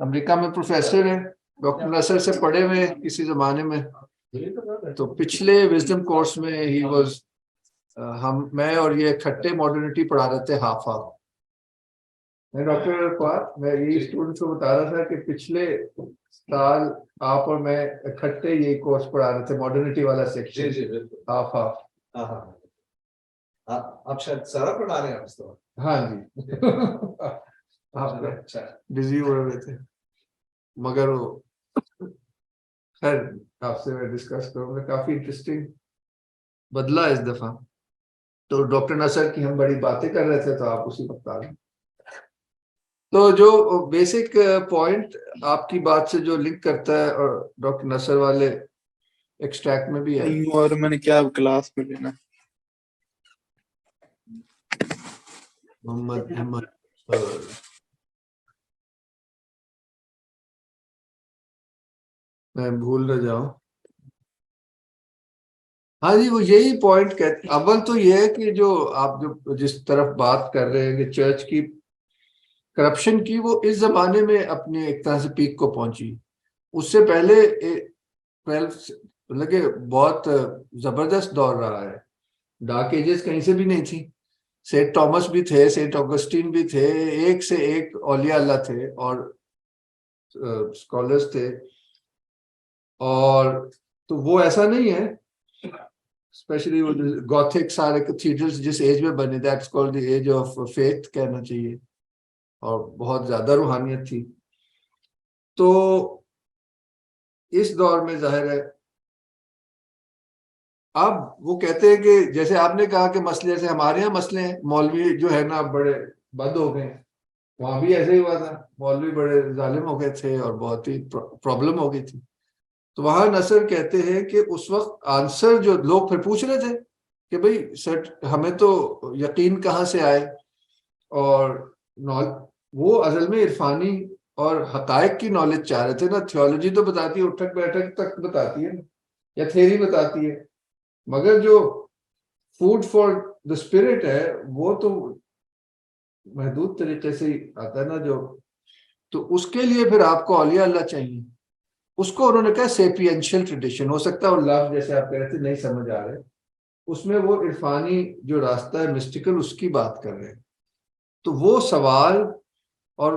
America में प्रोफेसर है, डॉक्टर नसर से पढ़े हुए किसी जमाने में। तो पिछले विजडम कोर्स में ही वाज, मैं और ये इकट्ठे मॉडर्निटी पढ़ा रहे थे हाफ हाफ। मैं डॉक्टर फाद, मैं यही स्टूडेंट्स को बता रहा था कि पिछले साल आप और मैं इकट्ठे यही कोर्स पढ़ा रहे थे, मॉडर्निटी वाला सेक्शन हाफ हाफ। आप शायद सारा पढ़ा रहे हैं आप तो। हाँ जी आप अच्छा बिजी हो रहे थे, मगर वो खैर आपसे मैं डिस्कस करूंगा, काफी इंटरेस्टिंग बदला इस दफा। तो डॉक्टर नसर की हम बड़ी बातें कर रहे थे तो आप उसी वक्त आ गए। तो जो बेसिक पॉइंट आपकी बात से जो लिंक करता है और डॉक्टर नसर वाले एक्सट्रैक्ट में भी है, और मैंने क्या क्लास में लेना मोहम्मद मैं भूल न जाऊं। हाँ जी, वो यही पॉइंट कहते। अव्वल तो ये है कि जो आप जो जिस तरफ बात कर रहे हैं कि चर्च की करप्शन की, वो इस जमाने में अपने एक तरह से पीक को पहुंची। उससे पहले 12 लगे बहुत जबरदस्त दौर रहा है, डार्क एजेस कहीं से भी नहीं थी। सेंट थॉमस भी थे, सेंट ऑगस्टीन भी थे, एक से एक औलिया अल्लाह थे और स्कॉलर्स थे। और तो वो ऐसा नहीं है, स्पेशली वो गॉथिक सारे कैथीड्रल्स जिस एज में बने, that's called the age of faith कहना चाहिए, और बहुत ज्यादा रूहानियत थी। तो इस दौर में जाहिर है अब वो कहते हैं कि जैसे आपने कहा कि मसले, जैसे हमारे यहाँ मसले हैं, मौलवी जो है ना बड़े बंद हो गए, वहां भी ऐसे ही हुआ था, मौलवी बड़े जालिम हो गए थे और बहुत ही प्रॉब्लम हो गई थी। तो वहां नसर कहते हैं कि उस वक्त आंसर जो लोग फिर पूछ रहे थे कि भाई सर हमें तो यकीन कहाँ से आए, और वो असल में इरफानी और हकायक की नॉलेज चाह रहे थे ना। थियोलॉजी तो बताती है, उठक बैठक तक बताती है या थ्योरी बताती है, मगर जो फूड फॉर द स्पिरिट है वो तो महदूद तरीके से ही आता है ना जो। तो उसके लिए फिर आपको औलिया अल्लाह चाहिए। उसको उन्होंने कहा सेपियंशियल ट्रेडिशन। हो सकता है वो लफ्ज जैसे आप कह रहे थे नहीं समझ आ रहे, उसमें वो इरफानी जो रास्ता है मिस्टिकल उसकी बात कर रहे हैं। तो वो सवाल और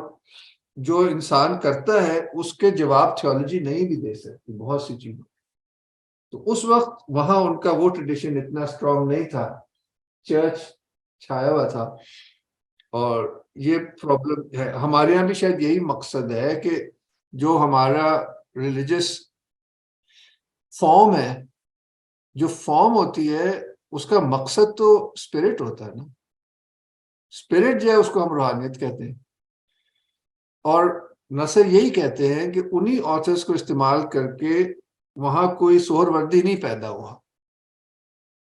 जो इंसान करता है उसके जवाब थियोलॉजी नहीं भी दे सकती बहुत सी चीजों। तो उस वक्त वहां उनका वो ट्रेडिशन इतना स्ट्रांग नहीं था, चर्च छाया हुआ था। और ये प्रॉब्लम है हमारे यहाँ भी, शायद यही मकसद है कि जो हमारा रिलीजियस फॉर्म है, जो फॉर्म होती है उसका मकसद तो स्पिरिट होता है ना। स्पिरिट जो है उसको हम रूहानियत कहते हैं। और नसर यही कहते हैं कि उन्हीं ऑथर्स को इस्तेमाल करके वहां कोई सोहरवर्दी नहीं पैदा हुआ।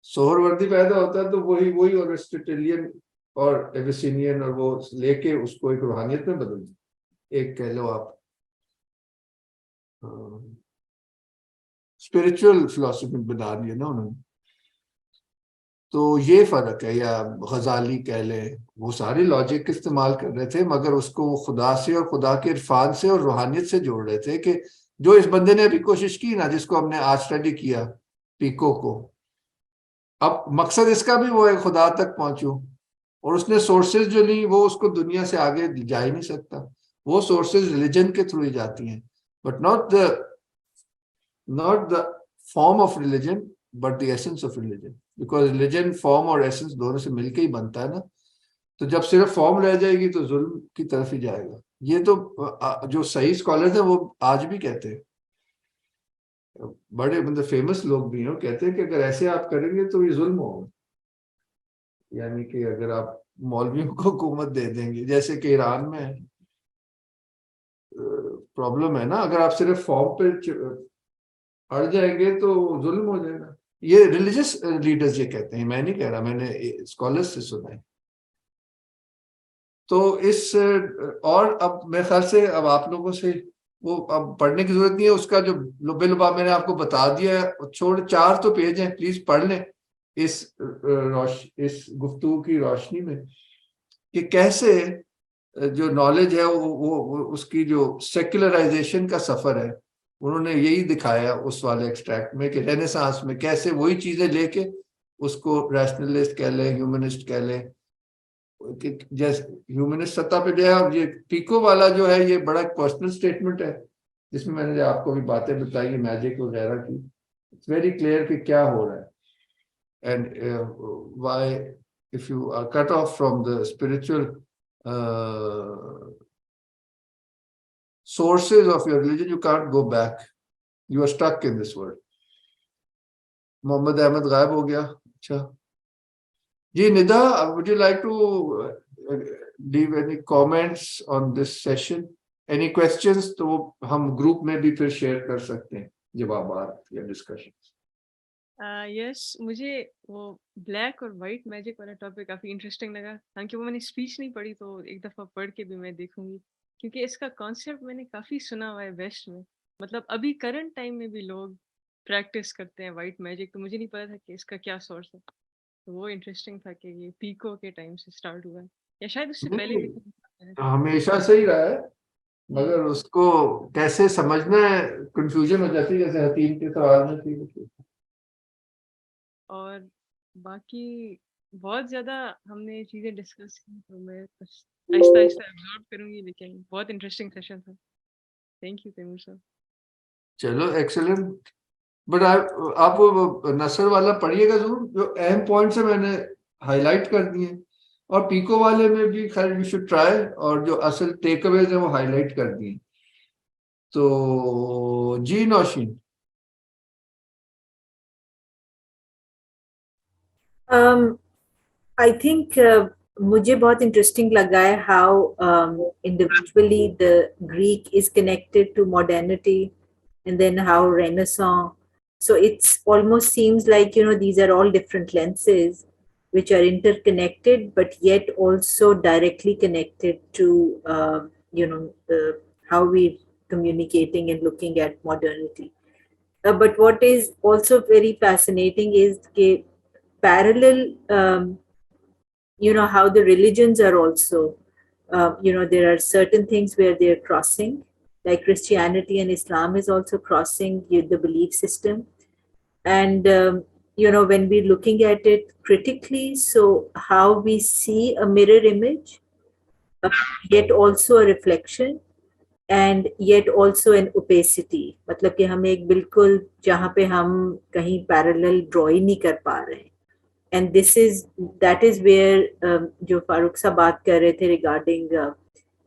सोहरवर्दी पैदा होता है तो वही एरिस्टोटेलियन और एविसिनियन और वो लेके उसको एक रूहानियत में बदल दिया। एक कह लो आप स्पिरिचुअल फिलॉसफी बना दिया ना उन्होंने। तो ये फर्क है। या गजाली कह ले, वो सारे लॉजिक इस्तेमाल कर रहे थे मगर उसको वो खुदा से और खुदा के इरफान से और रूहानियत से जोड़ रहे थे। कि जो इस बंदे ने अभी कोशिश की ना, जिसको हमने आज स्टडी किया, पीको को, अब मकसद इसका भी वो है खुदा तक पहुंचूं। और उसने सोर्सेज जो ली वो उसको दुनिया से आगे जा ही नहीं सकता। वो सोर्सेज रिलीजन के थ्रू ही जाती हैं, but not the form of religion but the essence of religion. Because religion form और एसेंस दोनों से मिलके ही बनता है ना। तो जब सिर्फ फॉर्म रह जाएगी तो जुल्म की तरफ ही जाएगा। ये तो जो सही स्कॉलर्स हैं वो आज भी कहते हैं, बड़े मतलब फेमस लोग भी हैं, कहते हैं कि अगर ऐसे आप करेंगे तो ये जुल्म होगा। यानी कि अगर आप मौलवियों को हुकूमत दे देंगे, जैसे कि ईरान में प्रॉब्लम है ना, अगर आप सिर्फ फॉर्म पे अड़ जाएंगे तो जुल्म हो जाएगा। ये रिलीजियस लीडर्स ये कहते हैं, मैं नहीं कह रहा, मैंने स्कॉलर्स से सुना है। तो इस और अब मेरे ख्याल से अब आप लोगों से वो अब पढ़ने की जरूरत नहीं है। उसका जो लुबे लुबा मैंने आपको बता दिया है, छोड़ 4 तो पेज हैं, प्लीज पढ़ लें इस गुफ्तगू की रोशनी में कि कैसे जो नॉलेज है वो उसकी जो सेक्युलराइजेशन का सफर है उन्होंने यही दिखाया उस वाले एक्सट्रैक्ट में कि रेनेसांस में कैसे वही चीजें लेके उसको रैशनलिस्ट कह ले, ह्यूमनिस्ट कह ले, जैसे ह्यूमनिस्ट सत्ता पे गया। और ये पीको वाला जो है ये बड़ा पर्सनल स्टेटमेंट है जिसमें मैंने आपको भी बातें बताई मैजिक वगैरह की। इट्स वेरी क्लियर कि क्या हो रहा है and why if you are cut off from the spiritual sources of your religion, you can't go back. You are stuck in this world. Mohammed Ahmed गायब हो गया। अच्छा जी, Nida, would you like to leave any comments on this session? Any questions? तो हम group में भी फिर share कर सकते हैं जवाबात या डिस्कशंस। यस, मुझे वो ब्लैक और वाइट मैजिक वाला टॉपिक काफी इंटरेस्टिंग लगा। हालांकि वो मैंने स्पीच नहीं पढ़ी तो एक दफा पढ़ के भी मैं देखूंगी, क्योंकि इसका कॉन्सेप्ट मैंने काफी सुना हुआ है वेस्ट में। मतलब अभी करंट टाइम में भी लोग प्रैक्टिस करते हैं वाइट मैजिक, तो मुझे नहीं पता था कि इसका क्या सोर्स है। तो वो इंटरेस्टिंग था कि ये पीको के टाइम से स्टार्ट हुआ है या शायद उससे पहले भी हमेशा से ही रहा है, मगर उसको कैसे समझना है कंफ्यूजन हो जाती है, जैसे हकीम के सवाल में थी। और बाकी बहुत ज्यादा हमने चीजें डिस्कस की, तो मैं बस आहिस्ता आहिस्ता एब्जॉर्ब करूंगी, लेकिन बहुत इंटरेस्टिंग सेशन था। थैंक यू तैमूर साहब। चलो एक्सेलेंट। बट आप वो नसर वाला पढ़िएगा जरूर, जो अहम पॉइंट्स है मैंने हाईलाइट कर दिए, और पीको वाले में भी खैर यू शुड ट्राई, और जो असल टेक अवेज है वो हाईलाइट कर दिए। तो जी नौशीन। I think मुझे बहुत इंटरेस्टिंग लगा है how individually the Greek is connected to modernity and then how Renaissance. So it's almost seems like, these are all different lenses which are interconnected, but yet also directly connected to, how we're communicating and looking at modernity. But what is also very fascinating is the parallel, how the religions are also, there are certain things where they're crossing, like Christianity and Islam is also crossing the belief system. And, when we're looking at it critically, so how we see a mirror image, yet also a reflection, and yet also an opacity. मतलब कि हम एक बिल्कुल जहाँ पे हम कहीं parallel draw ही नहीं कर पा रहे हैं. And that is where जो फारूक साहब बात कर रहे थे regarding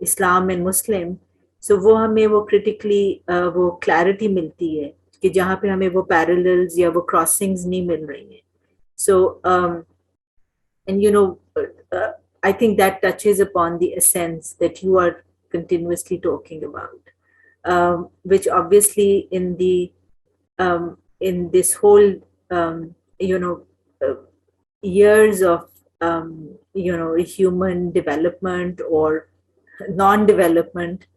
Islam and Muslim, so वो हमें वो critically वो clarity मिलती है कि जहाँ पे हमें वो parallels या वो crossings नहीं मिल रही हैं. So and I think that touches upon the essence that you are continuously talking about, which obviously in this whole years of human development or non-development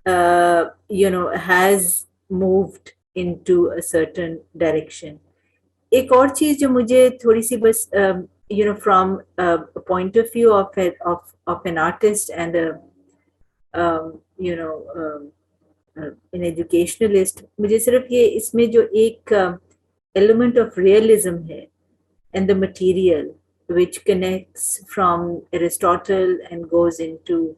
has moved into a certain direction. एक और चीज जो मुझे थोड़ी सी बस from a point of view of an artist and an educationalist, मुझे सिर्फ ये इसमें जो एक element of realism है and the material which connects from Aristotle and goes into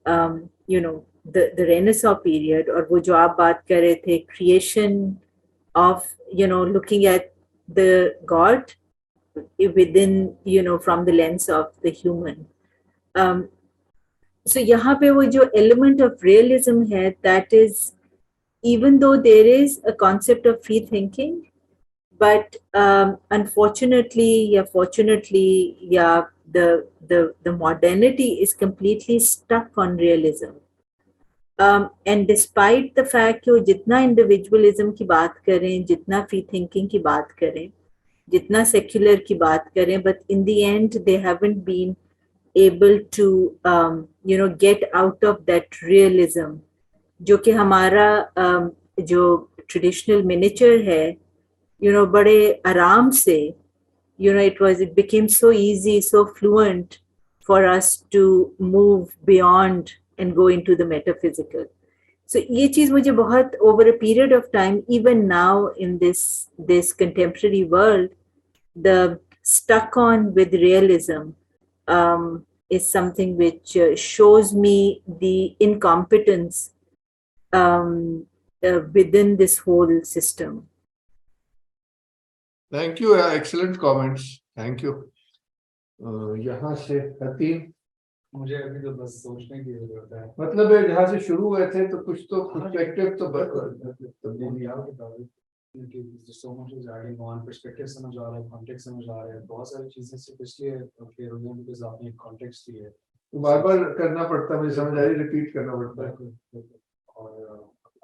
the Renaissance period, और वो जो आप बात कर रहे थे creation of looking at the God within from the lens of the human. So यहाँ पे वो जो element of realism है, that is, even though there is a concept of free thinking, but unfortunately, yeah, fortunately, yeah, the modernity is completely stuck on realism. And despite the fact कि वो जितना individualism की बात करें, जितना free thinking की बात करें, जितना secular की बात करें, but in the end they haven't been able to get out of that realism, जो कि हमारा जो traditional miniature है, बड़े आराम से, it became so easy, so fluent for us to move beyond and go into the metaphysical. So ये चीज मुझे बहुत over a period of time, even now in this contemporary world, the stuck on with realism is something which shows me the incompetence within this whole system. Thank you. Excellent comments. Thank you. यहाँ से हतीम, मुझे अभी तो बस सोचने की जरूरत है. मतलब है जहाँ से शुरू हुए थे तो कुछ तो perspective तो There's so much is adding on, perspective समझ आ रहा है, context समझ आ रहा है, बहुत सारी चीजें सिर्फ इसलिए clear हो गई because आपने एक context दी है. बार-बार करना पड़ता है, मुझे समझ आ रही, repeat करना पड़ता है. और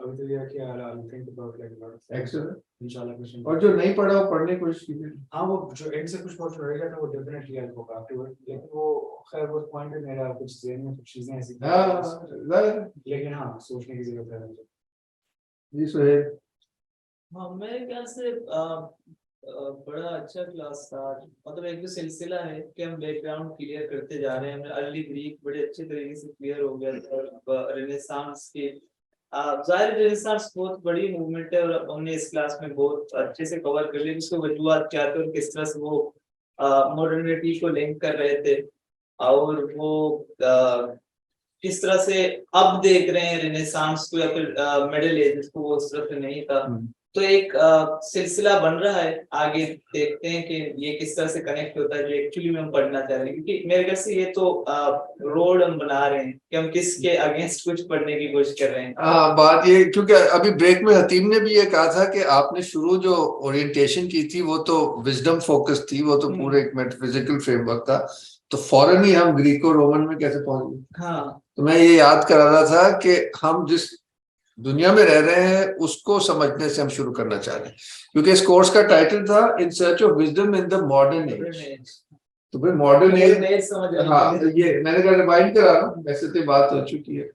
अभी तो यह क्या है, I'll think about like a lot of things. Excellent. इंशाल्लाह कुछ. और जो नहीं पढ़ा वो पढ़ने की कोशिश कीजिए. हाँ, वो जो end से कुछ बहुत रहेगा तो वो definitely I'll go back to it. लेकिन वो खैर वो point पे मेरा कुछ ज़हन में कुछ चीजें ऐसी. लेकिन हाँ, सोचने की जरूरत है मुझे. जी सुहेल. हाँ, मेरे ख्याल से बड़ा अच्छा क्लास था. मतलब एक जो सिलसिला है कि हम बैकग्राउंड क्लियर करते जा रहे हैं. हमने अर्ली ग्रीक बड़े अच्छे तरीके से क्लियर हो गया और रेनेसांस के जाहिर रेनेसांस बहुत बड़ी मूवमेंट है और हमने इस क्लास में बहुत अच्छे से कवर कर लिया उसको वजूहात क्या थे और किस तरह से वो मॉडर्निटी को लिंक कर रहे थे और वो किस तरह से अब देख रहे हैं रेनेसांस को या फिर मिडिल एजेस को, वो उस तरह से नहीं था. तो एक सिलसिला बन रहा है, आगे देखते हैं कि ये किस तरह से कनेक्ट होता है जो एक्चुअली में हम पढ़ना चाह रहे हैं. क्योंकि मेरे ख्याल से ये तो रोड हम बना रहे हैं कि हम किसके अगेंस्ट कुछ पढ़ने की कोशिश कर रहे हैं. बात ये, क्योंकि अभी ब्रेक में हतीम ने भी ये कहा था कि आपने शुरू जो ओरिएंटेशन की थी वो तो विजडम फोकस थी, वो तो पूरे एक मेटाफिजिकल फ्रेमवर्क था, तो फौरन ही हम ग्रीको रोमन में कैसे पहुंच गए. हाँ, तो मैं ये याद करा रहा था कि हम जिस दुनिया में रह रहे हैं उसको समझने से हम शुरू करना चाह रहे हैं, क्योंकि इस कोर्स का टाइटल था in search of wisdom in the modern age. तो फिर मॉडर्न एज, हाँ, ये मैंने कहा रिवाइंड करा रहा हूँ, वैसे तो बात हो चुकी है.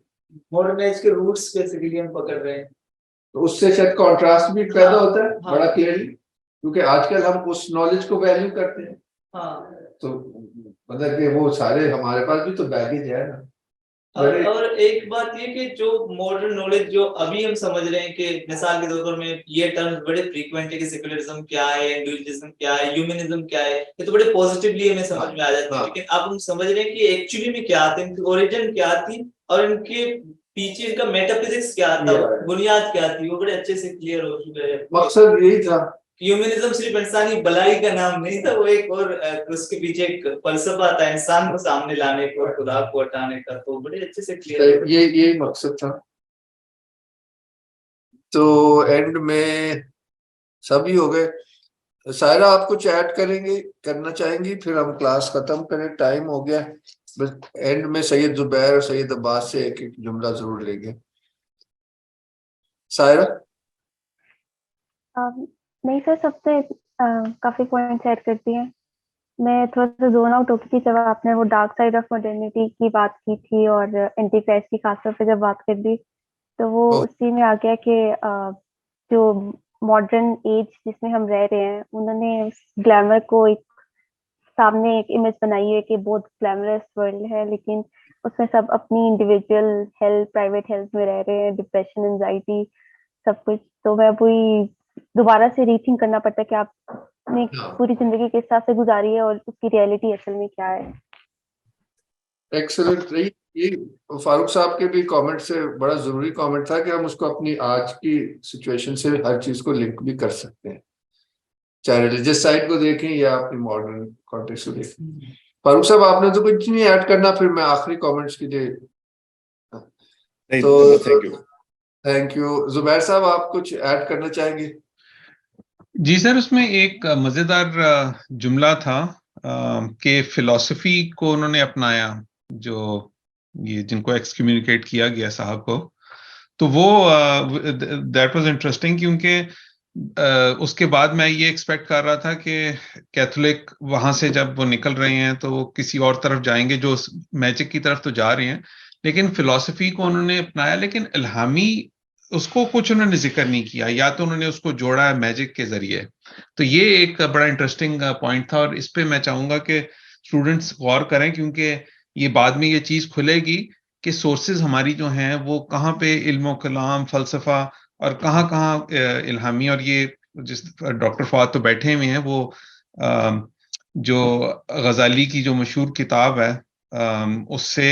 मॉडर्न एज के रूट्स बेसिकली हम पकड़ रहे हैं। तो उससे शायद कॉन्ट्रास्ट भी पैदा हाँ, होता है हाँ। बड़ा क्लियरली, क्योंकि आजकल हम उस नॉलेज को वैल्यू करते हैं। हाँ, तो मतलब कि वो सारे हमारे पास भी तो बैगेज है ना। और एक बात ये कि जो मॉडर्न नॉलेज जो अभी हम समझ रहे हैं कि मिसाल के तौर पर मैं ये टर्म्स बड़े फ्रीक्वेंट है कि सेक्युलरिज्म क्या है, इंडिविजुअलिज्म क्या है, ह्यूमनिज्म क्या है, ये तो बड़े पॉजिटिवली हमें समझ में आ जाते हैं। लेकिन अब हम समझ रहे हैं कि एक्चुअली में क्या थे, इनकी ओरिजिन क्या थी और इनके पीछे इनका मेटाफिजिक्स क्या था, बुनियाद क्या थी, वो बड़े अच्छे से क्लियर हो चुके हैं। मकसद यही था। ह्यूमनिज्म सिर्फ इंसानी भलाई का नाम नहीं था, वो एक और उसके पीछे एक फलसफा था इंसान को सामने लाने का और खुदा को हटाने का, तो बड़े अच्छे से क्लियर ये मकसद था। तो एंड में सभी हो गए। सायरा आप कुछ ऐड करना चाहेंगी, फिर हम क्लास खत्म करें, टाइम हो गया। बस एंड में सैयद जुबैर और सैयद अब्बास से एक एक जुमला जरूर लेंगे। सायरा। नहीं सर, सबसे काफी पॉइंट्स ऐड करती हैं। मैं थोड़ा सा जोन आउट हो गई थी जब आपने वो डार्क साइड ऑफ मॉडर्निटी की बात की थी और एंटी क्राइस्ट की खासतौर पे जब बात कर दी, तो वो उसी में आ गया कि जो मॉडर्न एज जिसमें हम रह रहे हैं, उन्होंने ग्लैमर को एक सामने एक इमेज बनाई है कि बहुत ग्लैमरस वर्ल्ड है, लेकिन उसमें सब अपनी इंडिविजुअल हेल्थ, प्राइवेट हेल्थ में रह रहे हैं, डिप्रेशन, एंजाइटी, सब कुछ। तो मैं वही दोबारा से रीथिंक करना पड़ता है कि आपने पूरी जिंदगी किस हिसाब से गुजारी है और उसकी रियलिटी असल में क्या है। एक्सीलेंट। ये फारूक साहब के भी कमेंट से बड़ा जरूरी कमेंट था कि हम उसको अपनी आज की सिचुएशन से हर चीज को लिंक भी कर सकते हैं, चाहे रिलीजियस साइड को देखें या अपनी मॉडर्न कॉन्टेक्स्ट को देखें। फारूक साहब आपने तो कुछ नहीं ऐड करना, फिर मैं आखिरी कमेंट्स के लिए तो थैंक यू। जुबैर साहब आप कुछ ऐड करना चाहेंगे? जी सर, उसमें एक मजेदार जुमला था कि फिलॉसफी को उन्होंने अपनाया, जो ये जिनको एक्सकम्युनिकेट किया गया साहब को, तो वो दैट वाज इंटरेस्टिंग, क्योंकि उसके बाद मैं ये एक्सपेक्ट कर रहा था कि कैथोलिक वहां से जब वो निकल रहे हैं तो वो किसी और तरफ जाएंगे, जो मैजिक की तरफ तो जा रहे हैं, लेकिन फिलॉसफी को उन्होंने अपनाया, लेकिन इल्हामी उसको कुछ उन्होंने जिक्र नहीं किया, या तो उन्होंने उसको जोड़ा है मैजिक के जरिए। तो ये एक बड़ा इंटरेस्टिंग पॉइंट था, और इस पे मैं चाहूंगा कि स्टूडेंट्स गौर करें, क्योंकि ये बाद में ये चीज खुलेगी कि सोर्सेज हमारी जो हैं वो कहाँ पे इल्म कलाम, फलसफा और कहाँ कहाँ इल्हामी, और ये जिस डॉक्टर फवाद तो बैठे हुए हैं, वो जो गजाली की जो मशहूर किताब है उससे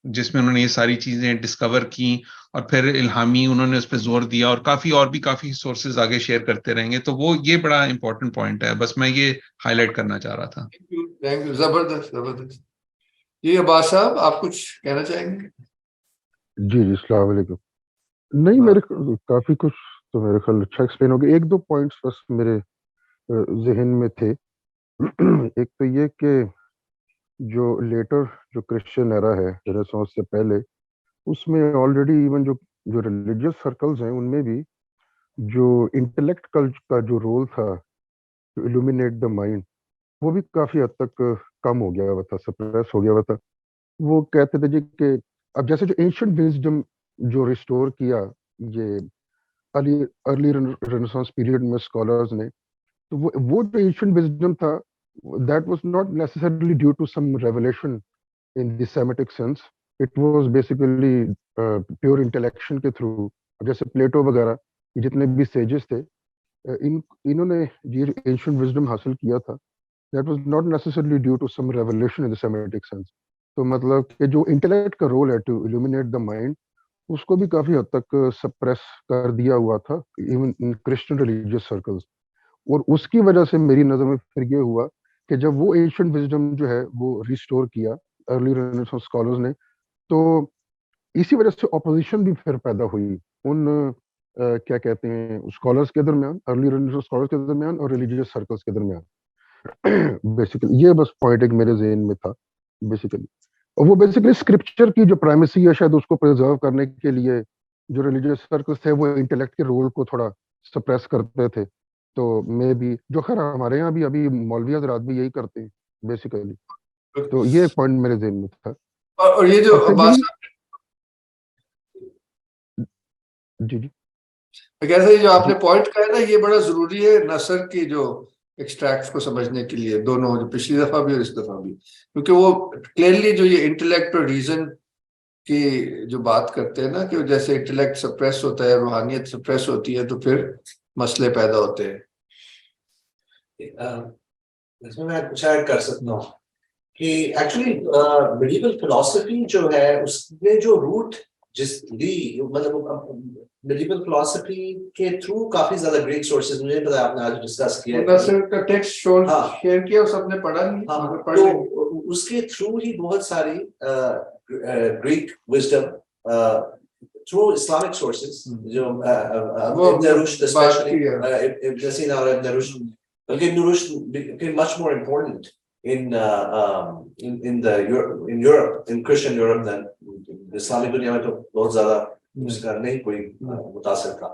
जिसमें उन्होंने ये सारी चीजें डिस्कवर की और फिर इल्हामी उन्होंने उस पर जोर दिया, और भी काफी सोर्सेज आगे शेयर करते रहेंगे। तो वो ये बड़ा इंपॉर्टेंट पॉइंट है, बस मैं ये हाईलाइट करना चाह रहा था। Thank you. जबरदस्त। ये अब्बास साहब आप कुछ कहना चाहेंगे? जी अस्सलाम वालेकुम। नहीं, मेरे काफी कुछ तो मेरे ख्याल अच्छा एक्सप्लेन हो गया। एक दो पॉइंट्स बस मेरे जहन में थे। एक तो ये कि जो लेटर जो क्रिश्चियन एरा है, रेनेसांस से पहले, उसमें ऑलरेडी इवन जो जो रिलीजियस सर्कल्स हैं उनमें भी जो इंटेलेक्ट का जो रोल था टू इल्यूमिनेट द माइंड, वो भी काफी हद तक कम हो गया हुआ था, सप्रेस हो गया हुआ था। वो कहते थे जी कि अब जैसे जो एंशिएंट विजडम जो रिस्टोर किया ये अर्ली अर्ली रेनेसांस पीरियड में स्कॉलर्स ने, तो वो जो एंशिएंट विजडम था, that was not necessarily due to some revelation in the Semitic sense, it was basically pure intellection के थ्रू। जैसे प्लेटो वगैरह जितने भी सेजेस थे, इन्होंने ये एंशिएंट विजडम हासिल किया था, that was not necessarily due to some revelation in the Semitic sense. तो मतलब कि जो इंटेलेक्ट का रोल है टू इल्यूमिनेट द माइंड, उसको भी काफी हद तक सप्रेस कर दिया हुआ था even in Christian religious circles. और उसकी वजह से मेरी नजर में फिर ये हुआ कि जब वो एंशिएंट विजडम जो है वो रिस्टोर किया अर्ली रेनेसांस स्कॉलर्स ने, तो इसी वजह से ऑपोजिशन भी फिर पैदा हुई उन क्या कहते हैं स्कॉलर्स के दरमियान, अर्ली रेनेसांस स्कॉलर्स के दरमियान और रिलीजियस सर्कल्स के दरमियान। बेसिकली ये बस पॉइंट एक मेरे जहन में था बेसिकली। और वो बेसिकली स्क्रिप्चर की जो प्राइमेसी है शायद उसको प्रिजर्व करने के लिए जो रिलीजियस सर्कल्स थे वो इंटेलेक्ट के रोल को थोड़ा सप्रेस करते थे। तो मे बी जो खैर हमारे यहाँ भी अभी मौलवी हजरात भी यही करते हैं बेसिकली। तो ये एक पॉइंट मेरे जहन में था। और ये जो जी जी कैसे ये जो आपने पॉइंट कहा है ना, ये बड़ा जरूरी है नसर की जो एक्सट्रैक्ट को समझने के लिए, दोनों, जो पिछली दफा भी और इस दफा भी, क्योंकि वो क्लियरली जो ये इंटेलेक्ट और रीजन की जो बात करते हैं ना, कि जैसे इंटेलेक्ट सप्रेस होता है, रूहानियत सप्रेस होती है, तो फिर मसले पैदा होते हैं। इसमें मैं कुछ ऐड कर सकता हूँ कि एक्चुअली मेडिवल फिलॉसफी जो है उसमें जो रूट मतलब मेडिवल फिलॉसफी के थ्रू काफी ज्यादा ग्रीक सोर्सेज, मुझे पता है आपने आज डिस्कस किया है, नसर का टेक्स्ट शेयर किया और सबने पढ़ा नहीं, हाँ, पढ़ तो लेंगे। उसके थ्रू ही बहुत सारी Greek wisdom through Islamic sources जो इब्न रुश्द स्पेशली इब्न सीना और इब्न रुश्द, बल्कि इब्न Rushd became much more important in Europe, in Christian Europe than Islamic दुनिया में तो बहुत ज्यादा उसका नहीं कोई मुतासिर था।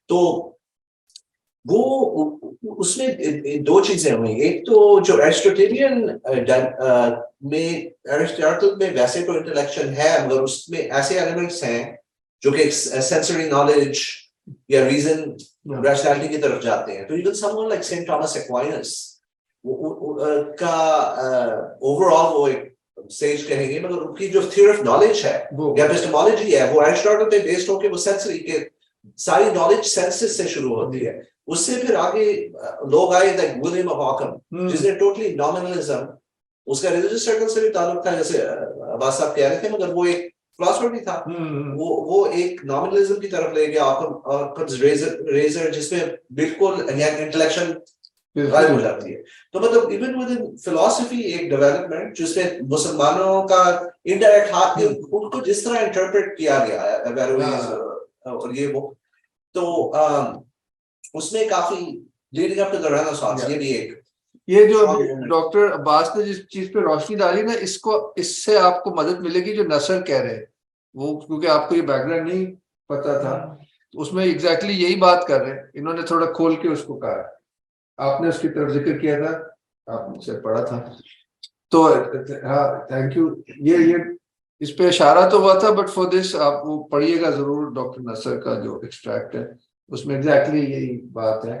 तो वो उसमें दो चीजें हुई, एक तो जो एरिस्टोटेलियन में एरिस्टोटल में वैसे तो इंटेलेक्चुअल है, मगर उसमें ऐसे एलिमेंट्स हैं जो कि सेंसरी नॉलेज या रीजन रैशनैलिटी की तरफ जाते हैं। तो even someone like Saint Thomas Aquinas का ओवरऑल वो एक सेज कहेंगे, मगर उनकी जो थ्योरी ऑफ नॉलेज है या एपिस्टेमोलॉजी है वो एरिस्टोटल पे बेस्ड होकर वो सेंसरी के सारी नॉलेज सेंसेस से शुरू होती है। उससे फिर आगे लोग आए लाइक विलियम ऑफ ऑकम जिसने टोटली नॉमिनलिज्म, उसका रिलीजियस सर्कल से भी ताल्लुक था जैसे अब्बास साहब कह रहे थे, मगर वो एक फिलोसफर भी था, वो एक नॉमिनलिज्म की तरफ ले गया ऑकम्स रेजर जिसमें बिल्कुल इंटेलेक्चुअल गायब हो जाती है। तो मतलब इवन विद इन फिलॉसफी एक डेवलपमेंट जिसमें मुसलमानों का इनडायरेक्ट हाथ उनको जिस तरह इंटरप्रेट किया गया है और ये वो, तो उसमें काफी leading up to the renaissance, ये भी एक, ये जो डॉक्टर अब्बास ने जिस चीज पे रोशनी डाली ना, इससे आपको मदद मिलेगी जो नसर कह रहे हैं वो, क्योंकि आपको ये बैकग्राउंड नहीं पता था, तो उसमें एग्जैक्टली यही बात कर रहे हैं इन्होंने, थोड़ा खोल के उसको कहा, आपने उसकी तरफ जिक्र किया था, आपने पढ़ा था, तो हाँ थैंक यू। ये इस पे इशारा तो हुआ था, बट फॉर दिस आप वो पढ़िएगा जरूर डॉक्टर नसर का जो एक्सट्रैक्ट है, उसमें एग्जैक्टली यही बात है।